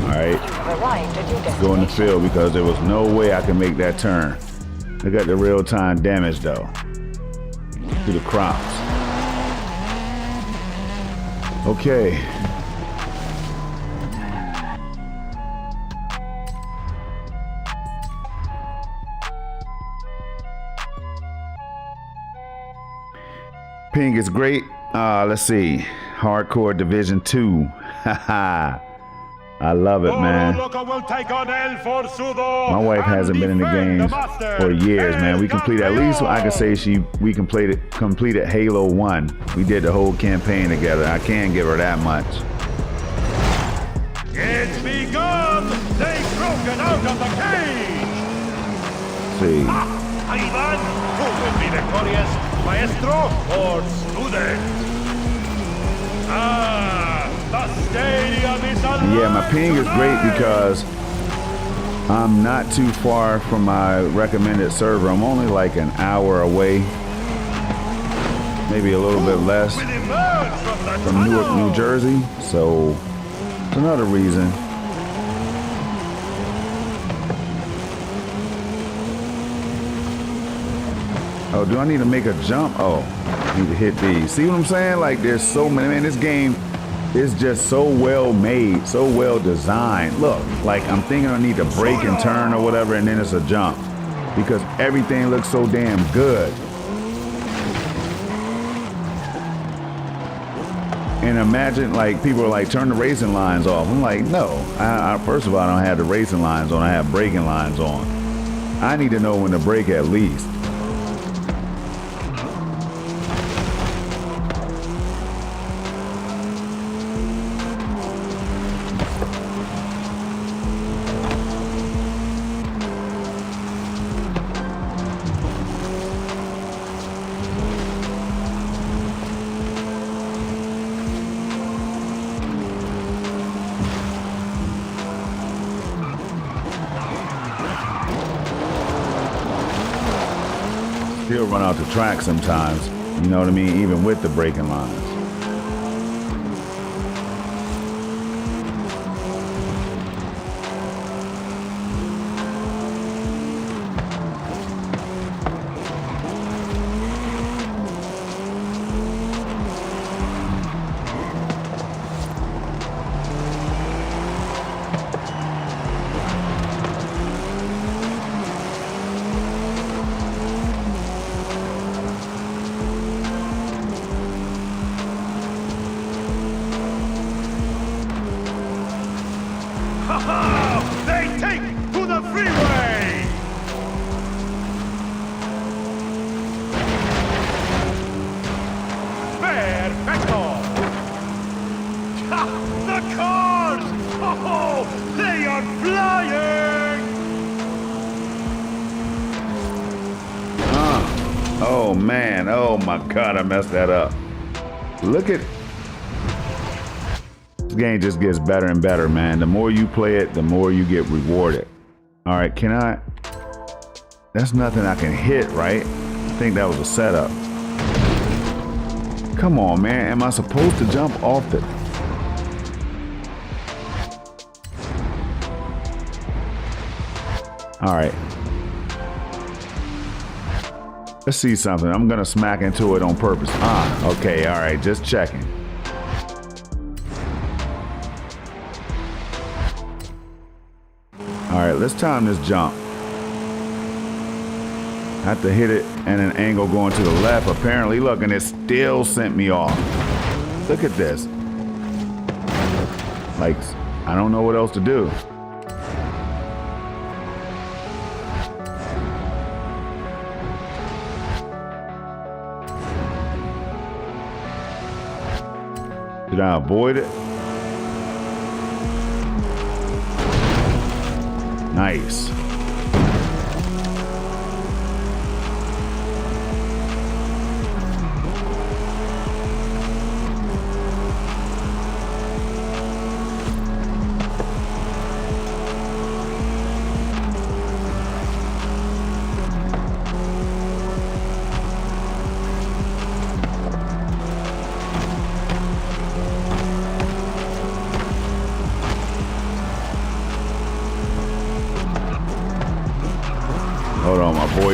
All right, You have arrived at your destination. go in the field because there was no way I could make that turn. Look at the real-time damage though to the crops. Okay. Ping is great. Let's see. Hardcore Division 2. Haha. I love it, man. My wife hasn't been in the games for years, man. We completed, at least I can say we completed Halo 1. We did the whole campaign together. I can't give her that much. It's begun! They've broken out of the cage! See. Ivan, who will be victorious? Maestro or student? The stadium is alive! Yeah, my ping is great because I'm not too far from my recommended server. I'm only like an hour away, maybe a little bit less, from Newark, New Jersey. So it's another reason. Oh, do I need to make a jump? Oh, I need to hit these. See what I'm saying? Like, there's so many, man, this game is just so well made, so well designed. Look, like I'm thinking I need to brake and turn or whatever, and then it's a jump because everything looks so damn good. And imagine, like, people are like, turn the racing lines off. I'm like, no. First of all, I don't have the racing lines on. I have braking lines on. I need to know when to brake at least. Still run out the track sometimes, you know what I mean, even with the braking lines. They take to the freeway! Perfecto! The cars! Oh, they are flying! Oh man, oh my God, I messed that up. Look at, this game just gets better and better, man. The more you play it, the more you get rewarded. All right, can I, that's nothing I can hit, right? I think that was a setup. Come on, man, am I supposed to jump off the, all right. Let's see something. I'm gonna smack into it on purpose. Okay, all right, just checking. All right, let's time this jump. I have to hit it at an angle going to the left, apparently. Look, and it still sent me off. Look at this. Like, I don't know what else to do. Did I avoid it? Nice.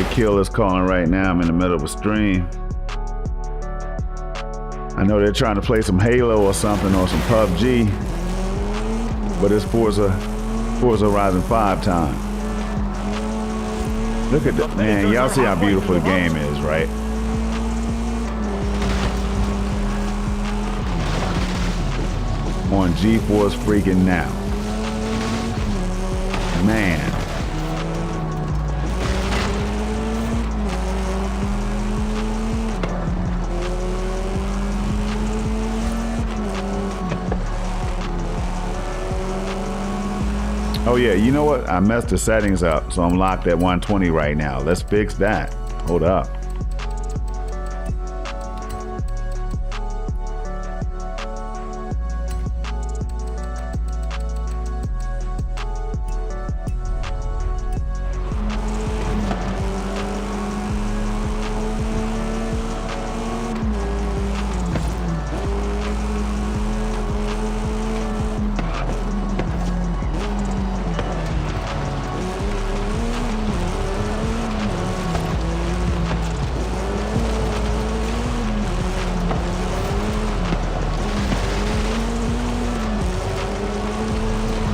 kill this calling right now. I'm in the middle of a stream. I know they're trying to play some Halo or something or some PUBG, but it's Forza Horizon 5 time. Look at that, man. Y'all see how beautiful the game is, right? On GeForce freaking now. Man. Oh yeah, you know what? I messed the settings up, so I'm locked at 120 right now. Let's fix that. Hold up.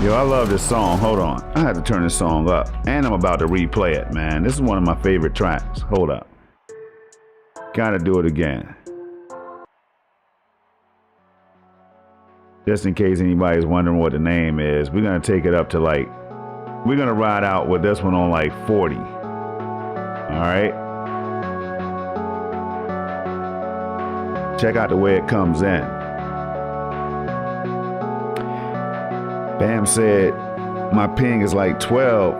Yo, I love this song. Hold on. I had to turn this song up. And I'm about to replay it, man. This is one of my favorite tracks. Hold up. Gotta do it again. Just in case anybody's wondering what the name is, we're gonna take it up to like, we're gonna ride out with this one on like 40. Alright? Check out the way it comes in. Bam said my ping is like 12,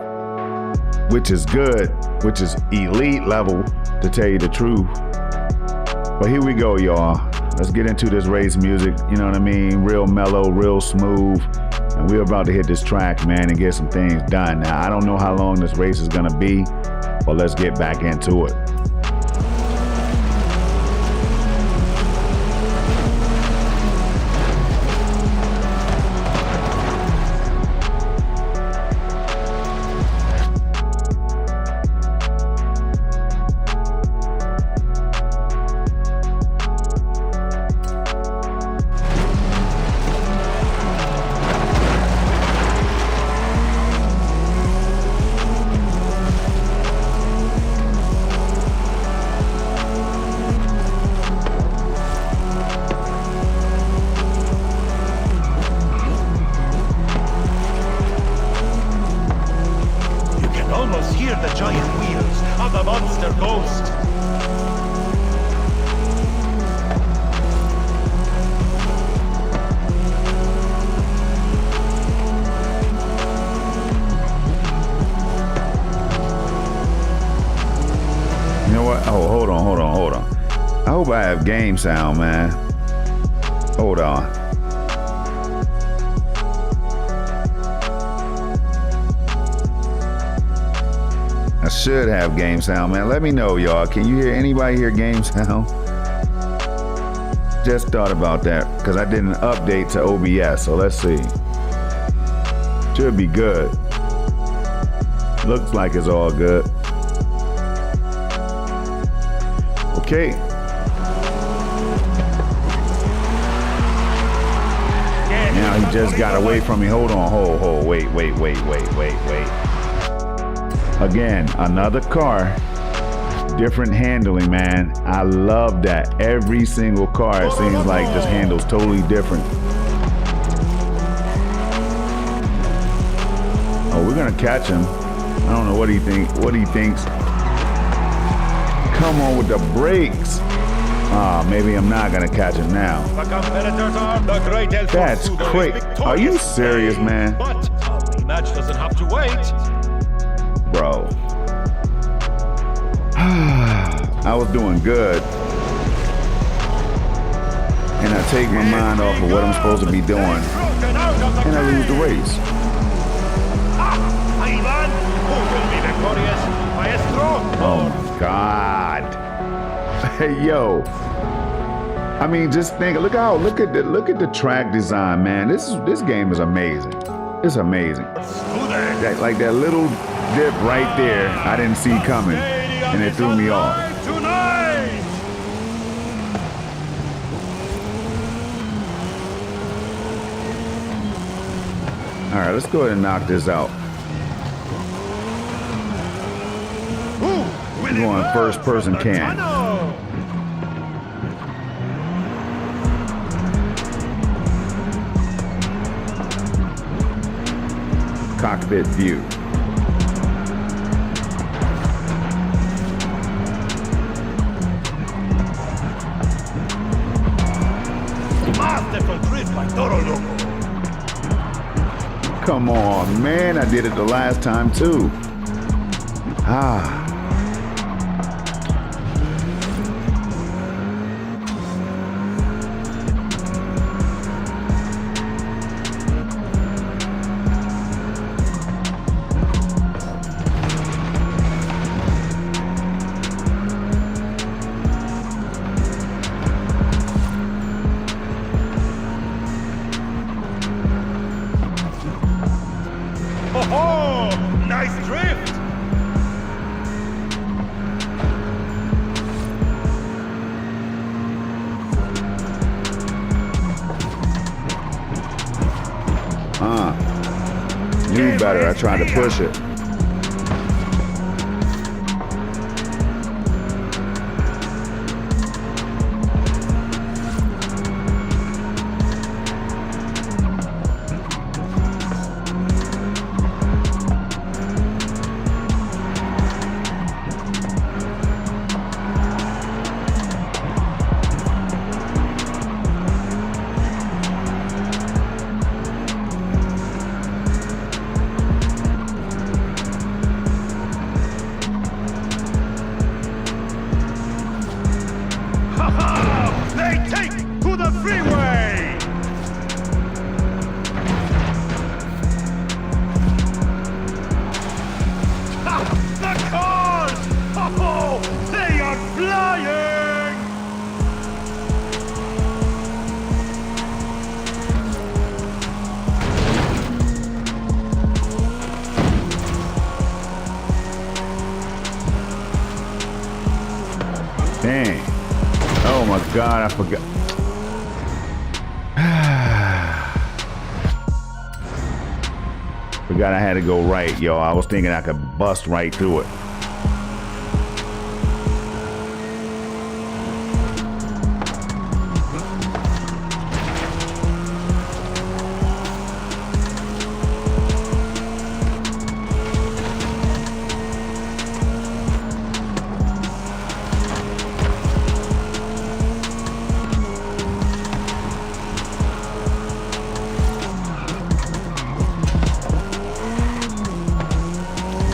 which is good, which is elite level, to tell you the truth. But here we go, y'all. Let's get into this race music, you know what I mean? Real mellow, real smooth. And we're about to hit this track, man, and get some things done. Now, I don't know how long this race is gonna be, but let's get back into it. I hope I have game sound, man. Hold on. I should have game sound, man. Let me know, y'all. Can you hear anybody hear game sound? Just thought about that because I did an update to OBS, so let's see. Should be good. Looks like it's all good. Okay. Now he just got away from me. Hold on, wait. Again, another car. Different handling, man. I love that. Every single car, it seems like, just handles totally different. Oh, we're gonna catch him. I don't know what he thinks. Come on with the brakes. Maybe I'm not gonna catch him now. That's quick. Are you serious, man? But the match doesn't have to wait. Bro. I was doing good. And I take my mind off of what I'm supposed to be doing. And I lose the race. Ivan, who will be victorious? Maestro? Oh my God. Hey, yo. I mean, just think, look at the track design, man. This game is amazing. It's amazing. Like that little dip right there, I didn't see coming. and it threw me off. Tonight! All right, let's go ahead and knock this out. Who will We're going emerge first person from the can. tunnel? Cockpit view. Masterful drift by Toro Loco. Come on, man. I did it the last time too. Ah. Oh, nice drift. Knew better. I tried to push it. They take to the freeway. The cars! Oh, they are flying! Dang. Oh my God, I forgot. Forgot I had to go right, yo. I was thinking I could bust right through it.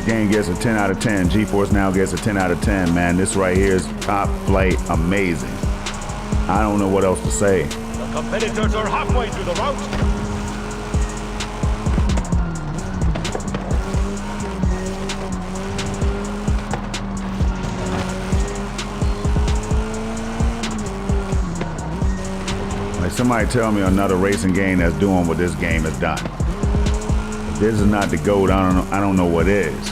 Game gets a 10 out of 10. GeForce now gets a 10 out of 10, man. This right here is top flight, amazing. I don't know what else to say. The competitors are halfway through the route. Like somebody tell me another racing game that's doing what this game has done. If this is not the GOAT, I don't know what is.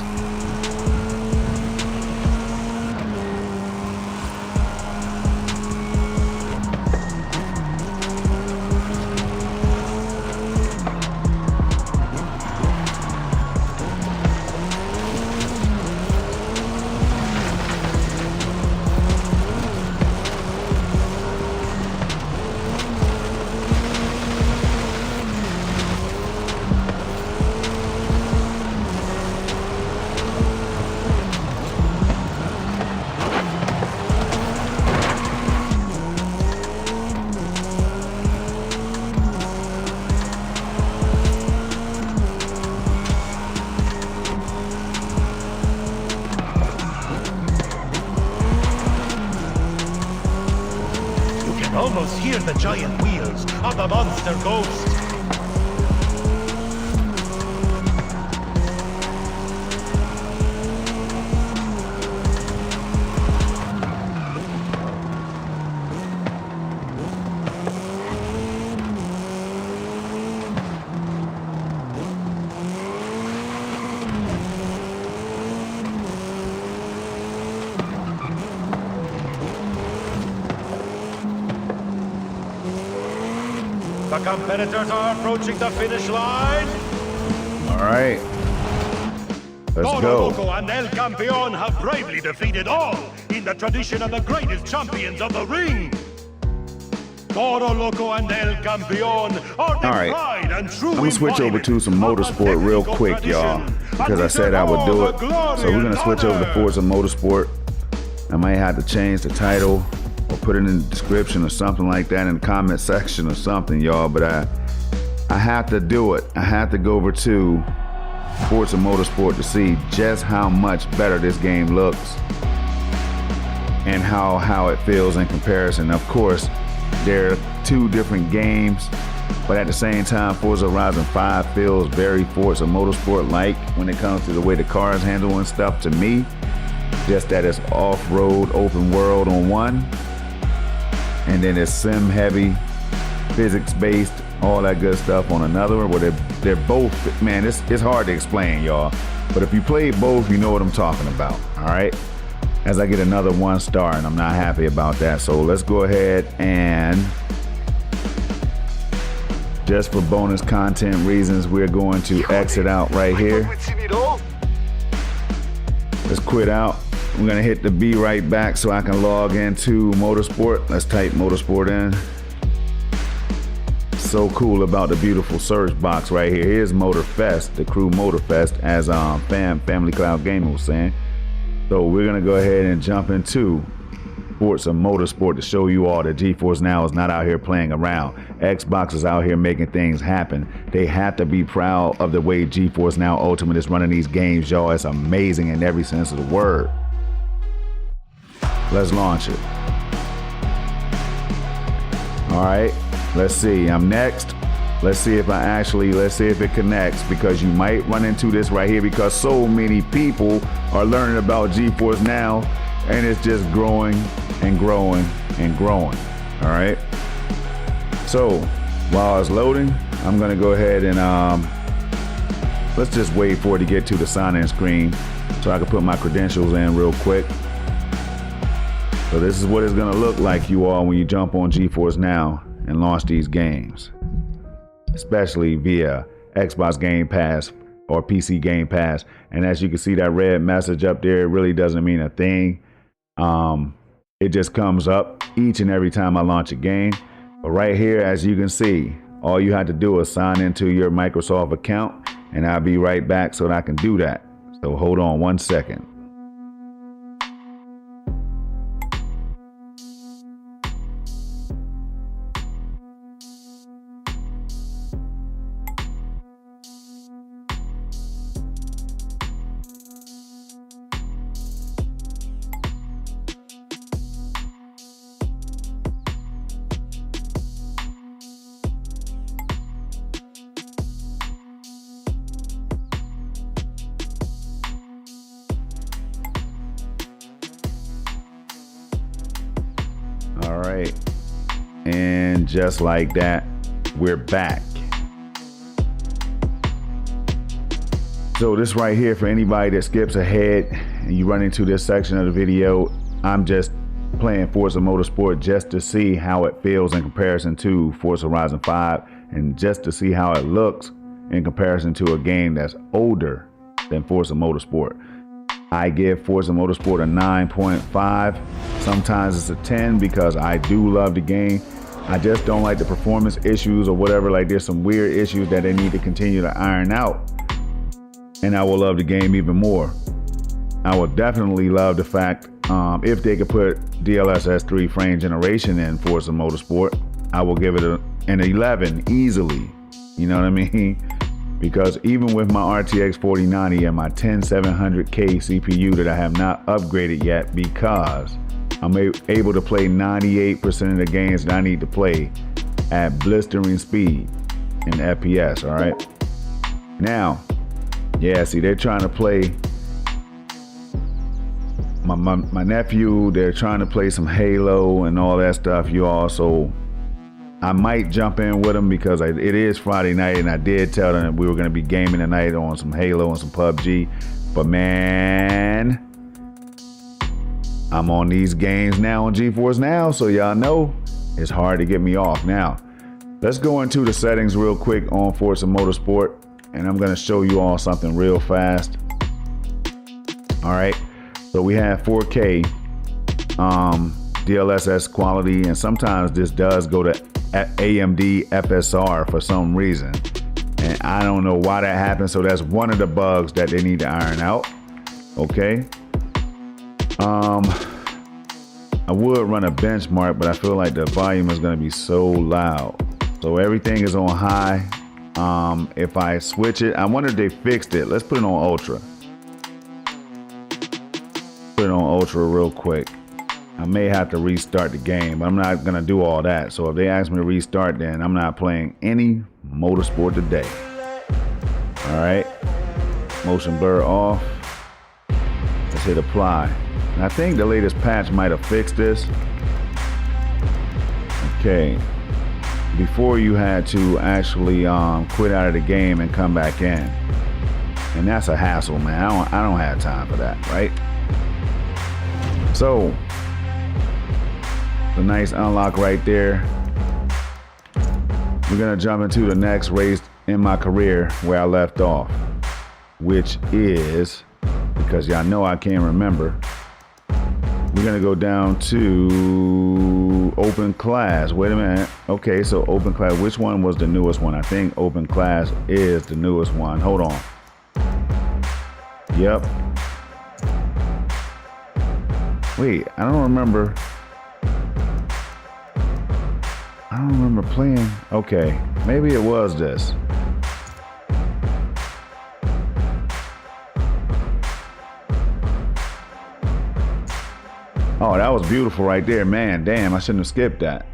Almost hear the giant wheels of the monster ghost. The competitors are approaching the finish line. All right. Let's Toro go. Loco and El Campeón have bravely defeated all in the tradition of the greatest champions of the ring. Toro Loco and El Campeón are the right. pride and true I'm gonna switch over to some motorsport real quick, y'all, because I said I would do it. So we're gonna switch over to Forza Motorsport. I might have to change the title or put it in the description or something like that in the comment section or something, y'all. But I have to do it. I have to go over to Forza Motorsport to see just how much better this game looks and how it feels in comparison. Of course, they're two different games, but at the same time, Forza Horizon 5 feels very Forza Motorsport-like when it comes to the way the cars handle and stuff to me. Just that it's off-road, open world on one, and then it's sim-heavy, physics-based, all that good stuff on another. Where they're both, man, it's hard to explain, y'all. But if you play both, you know what I'm talking about, all right? As I get another 1 star, and I'm not happy about that. So let's go ahead and, just for bonus content reasons, we're going to exit out right here. Let's quit out. I'm gonna hit the be right back so I can log into Motorsport. Let's type Motorsport in. So cool about the beautiful search box right here. Here's Motorfest, the crew Motorfest, as Family Cloud Gaming was saying. So we're gonna go ahead and jump into Forza Motorsport to show you all that GeForce Now is not out here playing around. Xbox is out here making things happen. They have to be proud of the way GeForce Now Ultimate is running these games, y'all. It's amazing in every sense of the word. Let's launch it. All right, let's see. I'm next. Let's see if it connects, because you might run into this right here because so many people are learning about GeForce Now and it's just growing and growing and growing. All right. So while it's loading, I'm gonna go ahead and let's just wait for it to get to the sign-in screen so I can put my credentials in real quick. So this is what it's gonna look like, you all, when you jump on GeForce Now and launch these games, especially via Xbox Game Pass or PC Game Pass. And as you can see, that red message up there, it really doesn't mean a thing. It just comes up each and every time I launch a game. But right here, as you can see, all you have to do is sign into your Microsoft account, and I'll be right back so that I can do that. So hold on 1 second. All right, and just like that, we're back. So this right here, for anybody that skips ahead and you run into this section of the video, I'm just playing Forza Motorsport just to see how it feels in comparison to Forza Horizon 5, and just to see how it looks in comparison to a game that's older than Forza Motorsport. I give Forza Motorsport a 9.5. Sometimes it's a 10 because I do love the game. I just don't like the performance issues or whatever. Like, there's some weird issues that they need to continue to iron out, and I will love the game even more. I would definitely love the fact if they could put DLSS 3 frame generation in Forza Motorsport, I will give it an 11 easily. You know what I mean? Because even with my RTX 4090 and my 10700K CPU that I have not upgraded yet, because I'm able to play 98% of the games that I need to play at blistering speed in FPS, all right? Now, yeah, see, they're trying to play, my nephew, they're trying to play some Halo and all that stuff, you all, so I might jump in with them because it is Friday night, and I did tell them that we were going to be gaming tonight on some Halo and some PUBG. But man, I'm on these games now on GeForce Now, so y'all know it's hard to get me off. Now, Let's go into the settings real quick on Forza Motorsport, and I'm gonna show you all something real fast. All right, so we have 4K DLSS quality, and sometimes this does go to AMD FSR for some reason, and I don't know why that happens. So that's one of the bugs that they need to iron out. Okay. I would run a benchmark, but I feel like the volume is going to be so loud. So everything is on high. If I switch it, I wonder if they fixed it. Let's put it on ultra. Put it on ultra real quick. I may have to restart the game, but I'm not going to do all that. So if they ask me to restart, then I'm not playing any Motorsport today. All right. Motion blur off. Let's hit apply. And I think the latest patch might have fixed this. Okay. Before you had to actually quit out of the game and come back in. And that's a hassle, man. I don't have time for that, right? So, the nice unlock right there. We're gonna jump into the next race in my career where I left off, which is, because y'all know I can't remember, we're gonna go down to open class. Wait a minute. Okay, so open class, which one was the newest one? I think open class is the newest one. Hold on. Yep. Wait, I don't remember playing. Okay, maybe it was this. Oh, that was beautiful right there, man. Damn, I shouldn't have skipped that.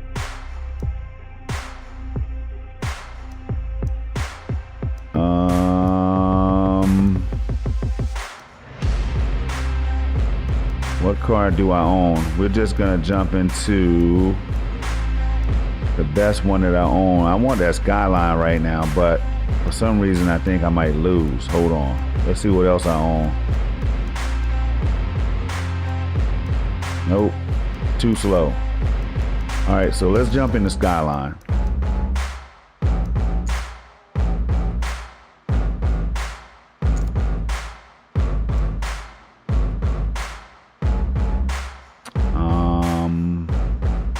What car do I own? We're just gonna jump into the best one that I own. I want that Skyline right now, but for some reason I think I might lose. Hold on. Let's see what else I own. Nope, too slow. All right, so let's jump into Skyline.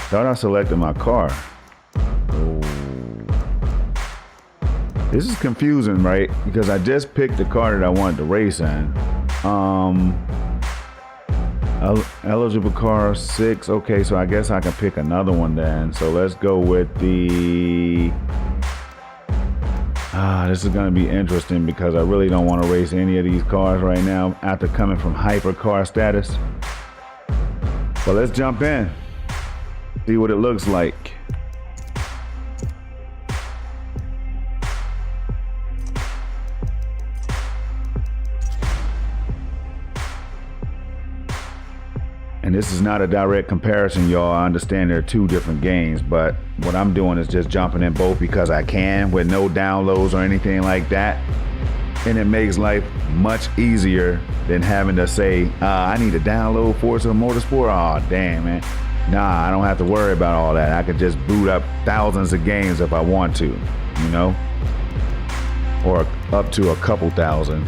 Thought I selected my car. Oh. This is confusing, right? Because I just picked the car that I wanted to race in. Eligible car 6. Okay, so I guess I can pick another one then. So let's go with the... this is going to be interesting because I really don't want to race any of these cars right now after coming from hypercar status. But let's jump in. See what it looks like. And this is not a direct comparison, y'all. I understand there are two different games, but what I'm doing is just jumping in both because I can with no downloads or anything like that. And it makes life much easier than having to say, I need to download Forza Motorsport. Oh, damn, man. Nah, I don't have to worry about all that. I could just boot up thousands of games if I want to, you know? Or up to a couple thousand.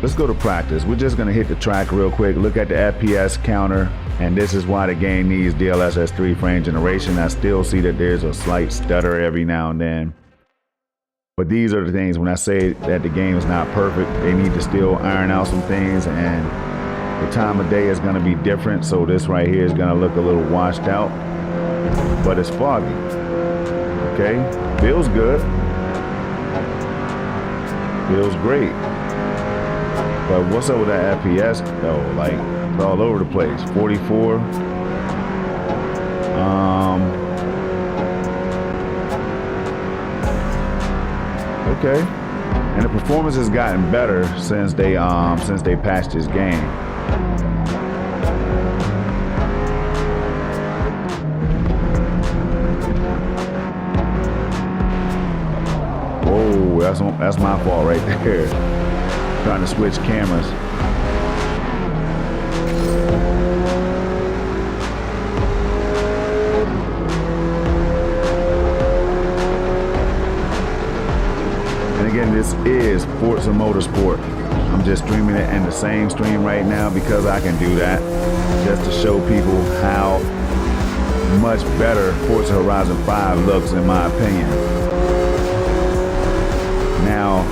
Let's go to practice. We're just gonna hit the track real quick, look at the FPS counter, and this is why the game needs DLSS 3 frame generation. I still see that there's a slight stutter every now and then. But these are the things when I say that the game is not perfect, they need to still iron out some things, and the time of day is gonna be different. So this right here is gonna look a little washed out, but it's foggy. Okay, feels good. Feels great. But what's up with that FPS though? Like, it's all over the place. 44. Okay. And the performance has gotten better since they patched this game. Whoa, that's my fault right there. Trying to switch cameras. This is Forza Motorsport. I'm just streaming it in the same stream right now because I can do that, just to show people how much better Forza Horizon 5 looks in my opinion. Now,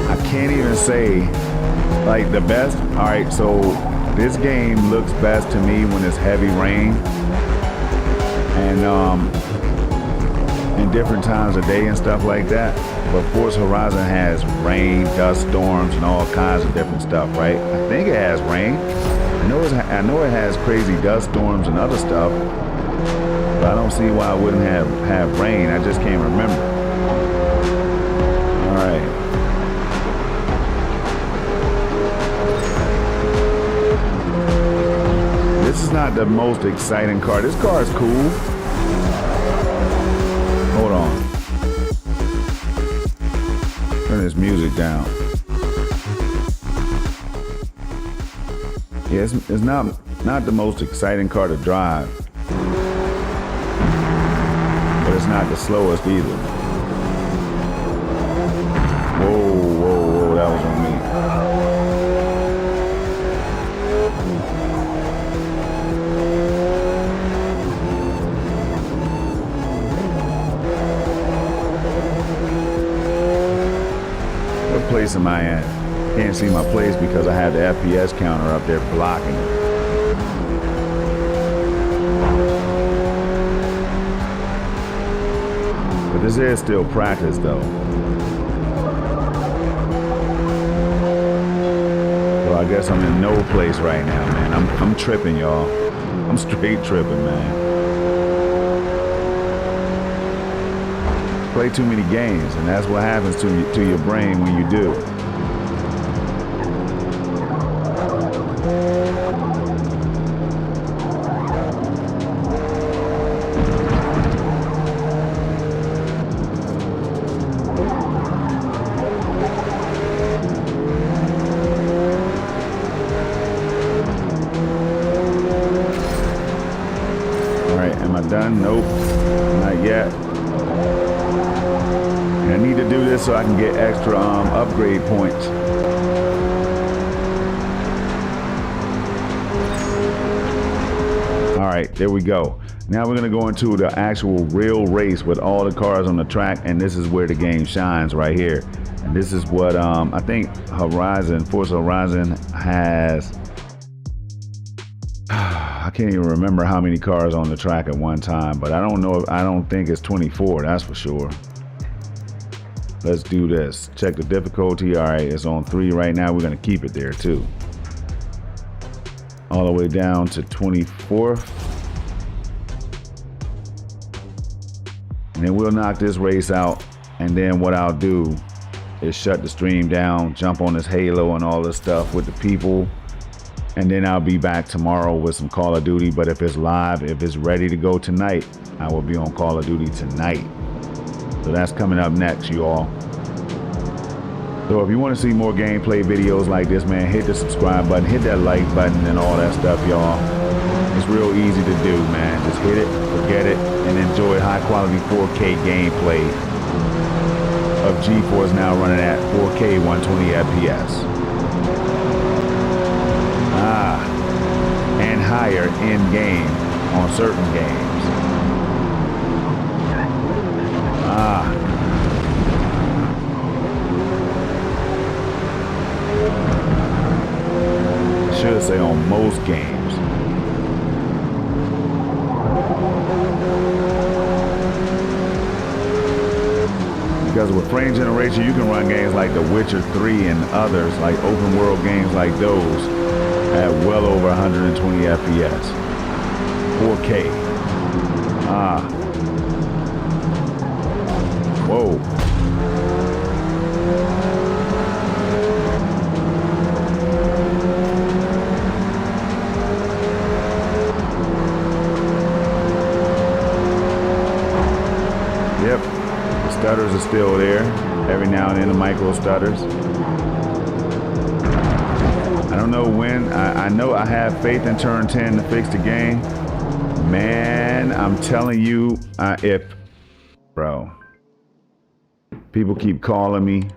I can't even say like the best. All right, so this game looks best to me when it's heavy rain and in different times of day and stuff like that. But Forza Horizon has rain, dust storms, and all kinds of different stuff, right? I think it has rain. I know it has crazy dust storms and other stuff, but I don't see why it wouldn't have rain. I just can't remember. All right. This is not the most exciting car. This car is cool. Hold on. Turn this music down. Yeah, it's not the most exciting car to drive, but it's not the slowest either. Whoa, that was on me. What place am I at? Can't see my place because I have the FPS counter up there blocking it. But this is still practice though. Well, I guess I'm in no place right now, man. I'm tripping, y'all. I'm straight tripping, man. Play too many games, and that's what happens to your brain when you do. All right, am I done? Nope, not yet. I need to do this so I can get extra upgrade points. All right, there we go. Now we're gonna go into the actual real race with all the cars on the track, and this is where the game shines right here. And this is what I think Forza Horizon has. I can't even remember how many cars on the track at one time, but I don't think it's 24, that's for sure. Let's do this. Check the difficulty. All right, it's on 3 right now. We're gonna keep it there too. All the way down to 24. And then we'll knock this race out. And then what I'll do is shut the stream down, jump on this Halo and all this stuff with the people. And then I'll be back tomorrow with some Call of Duty. But if it's live, if it's ready to go tonight, I will be on Call of Duty tonight. So that's coming up next, you all. So if you want to see more gameplay videos like this, man, hit the subscribe button, hit that like button and all that stuff, y'all. It's real easy to do, man. Just hit it, forget it, and enjoy high quality 4K gameplay of GeForce now running at 4K 120 FPS. And higher in game on certain games. Should say on most games. Because with frame generation, you can run games like The Witcher 3 and others, like open world games like those, at well over 120 FPS. 4K. Whoa. Yep, the stutters are still there. Every now and then the micro stutters. I don't know when. I know I have faith in turn 10 to fix the game, Man, I'm telling you, bro, people keep calling me.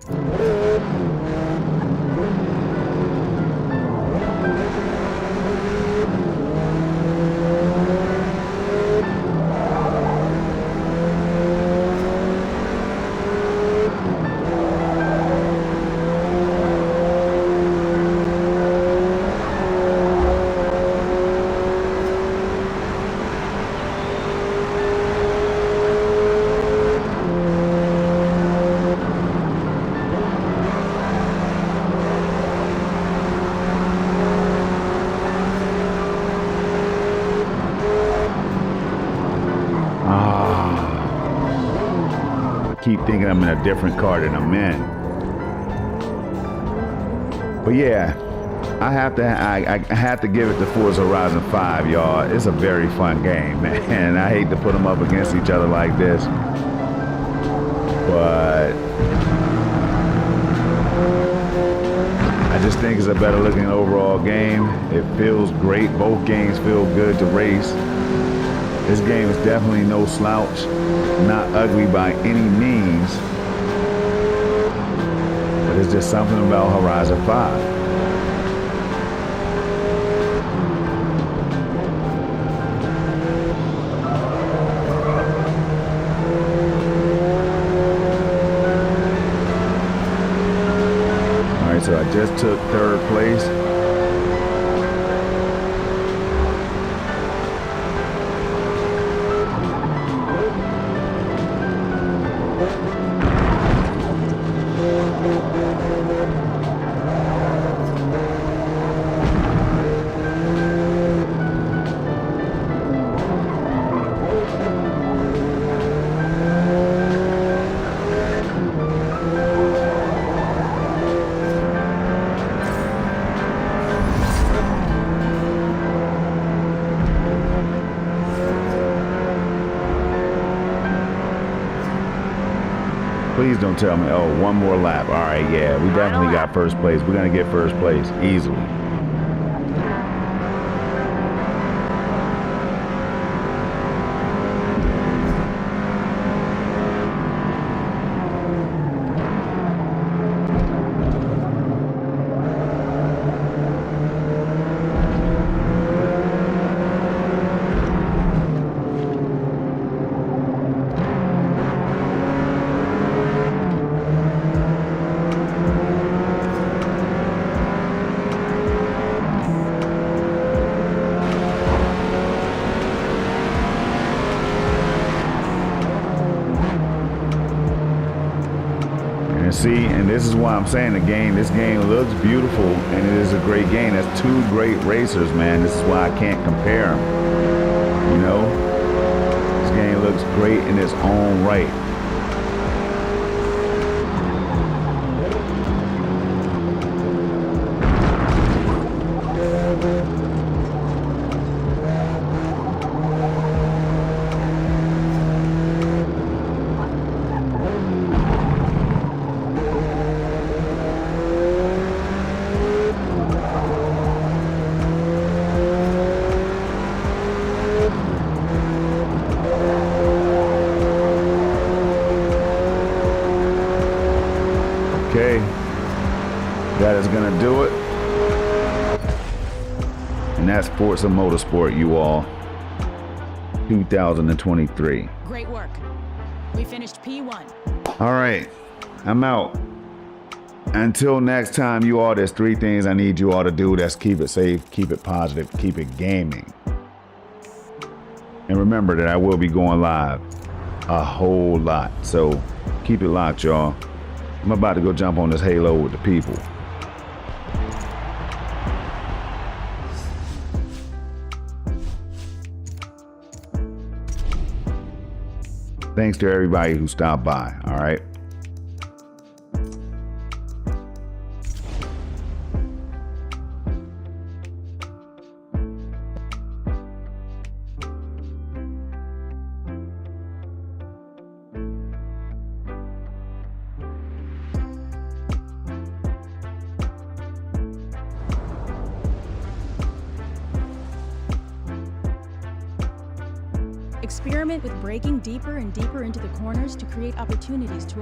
Keep thinking I'm in a different car than I'm in. But yeah, I have to give it to Forza Horizon 5, y'all. It's a very fun game, man. I hate to put them up against each other like this, but I just think it's a better looking overall game. It feels great. Both games feel good to race. This game is definitely no slouch, not ugly by any means, but it's just something about Horizon 5. All right, so I just took 3rd place. Please don't tell me, oh, one more lap. All right, yeah, we definitely got 1st place. We're going to get 1st place easily. See, and this is why I'm saying this game looks beautiful, and it is a great game. That's 2 great racers, man. This is why I can't compare them. You know, this game looks great in its own right. Okay, that is gonna do it. And that's Forza Motorsport, you all. 2023. Great work. We finished P1. All right, I'm out. Until next time, you all, there's 3 things I need you all to do. That's keep it safe, keep it positive, keep it gaming. And remember that I will be going live a whole lot. So keep it locked, y'all. I'm about to go jump on this Halo with the people. Thanks to everybody who stopped by, all right? Experiment with braking deeper and deeper into the corners to create opportunities to